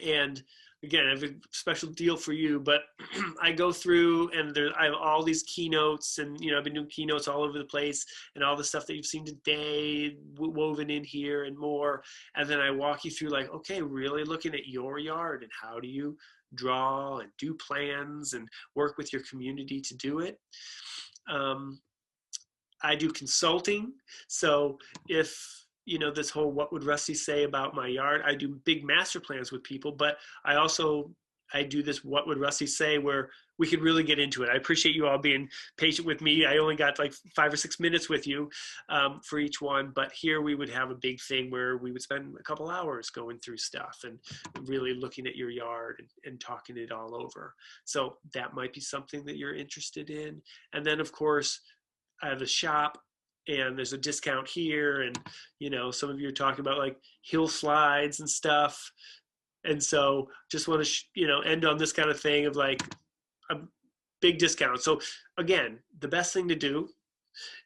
And again, I have a special deal for you, but I go through, and I have all these keynotes, and I've been doing keynotes all over the place, and all the stuff that you've seen today woven in here and more. And then I walk you through, like, okay, really looking at your yard, and how do you draw and do plans and work with your community to do it. I do consulting. So if this whole what would Rusty say about my yard, I do big master plans with people, but I do this what would Rusty say, where we could really get into it. I appreciate you all being patient with me. I only got like 5 or 6 minutes with you for each one, but here we would have a big thing where we would spend a couple hours going through stuff and really looking at your yard and talking it all over. So that might be something that you're interested in. And then of course, I have a shop, and there's a discount here, and some of you are talking about like hill slides and stuff, and so just want to end on this kind of thing of like a big discount. So again, the best thing to do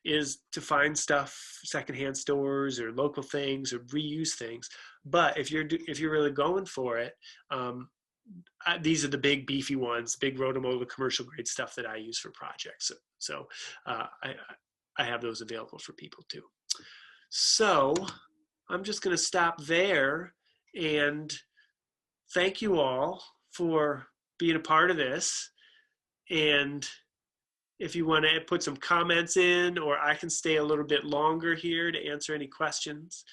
is to find stuff, secondhand stores or local things, or reuse things. But if you're really going for it, these are the big beefy ones, big rotomolded commercial grade stuff that I use for projects. So I have those available for people too. So I'm just going to stop there and thank you all for being a part of this. And if you want to put some comments in, or I can stay a little bit longer here to answer any questions.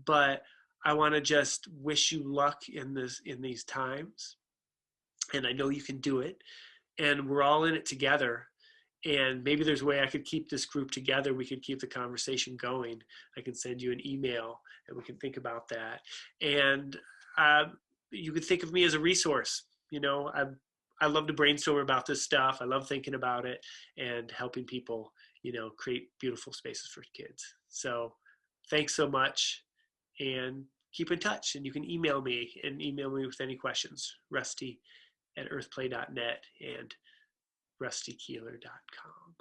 But I want to just wish you luck in these times. And I know you can do it. And we're all in it together. And maybe there's a way I could keep this group together. We could keep the conversation going. I can send you an email and we can think about that. And you could think of me as a resource. You know, I love to brainstorm about this stuff. I love thinking about it and helping people, you know, create beautiful spaces for kids. So thanks so much, and keep in touch. And you can email me with any questions, rusty@earthplay.net and rustykeeler.com.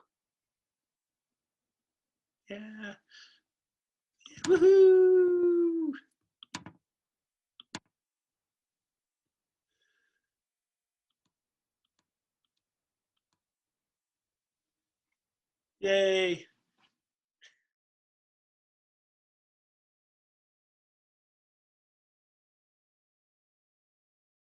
Yeah. Woohoo! Yay.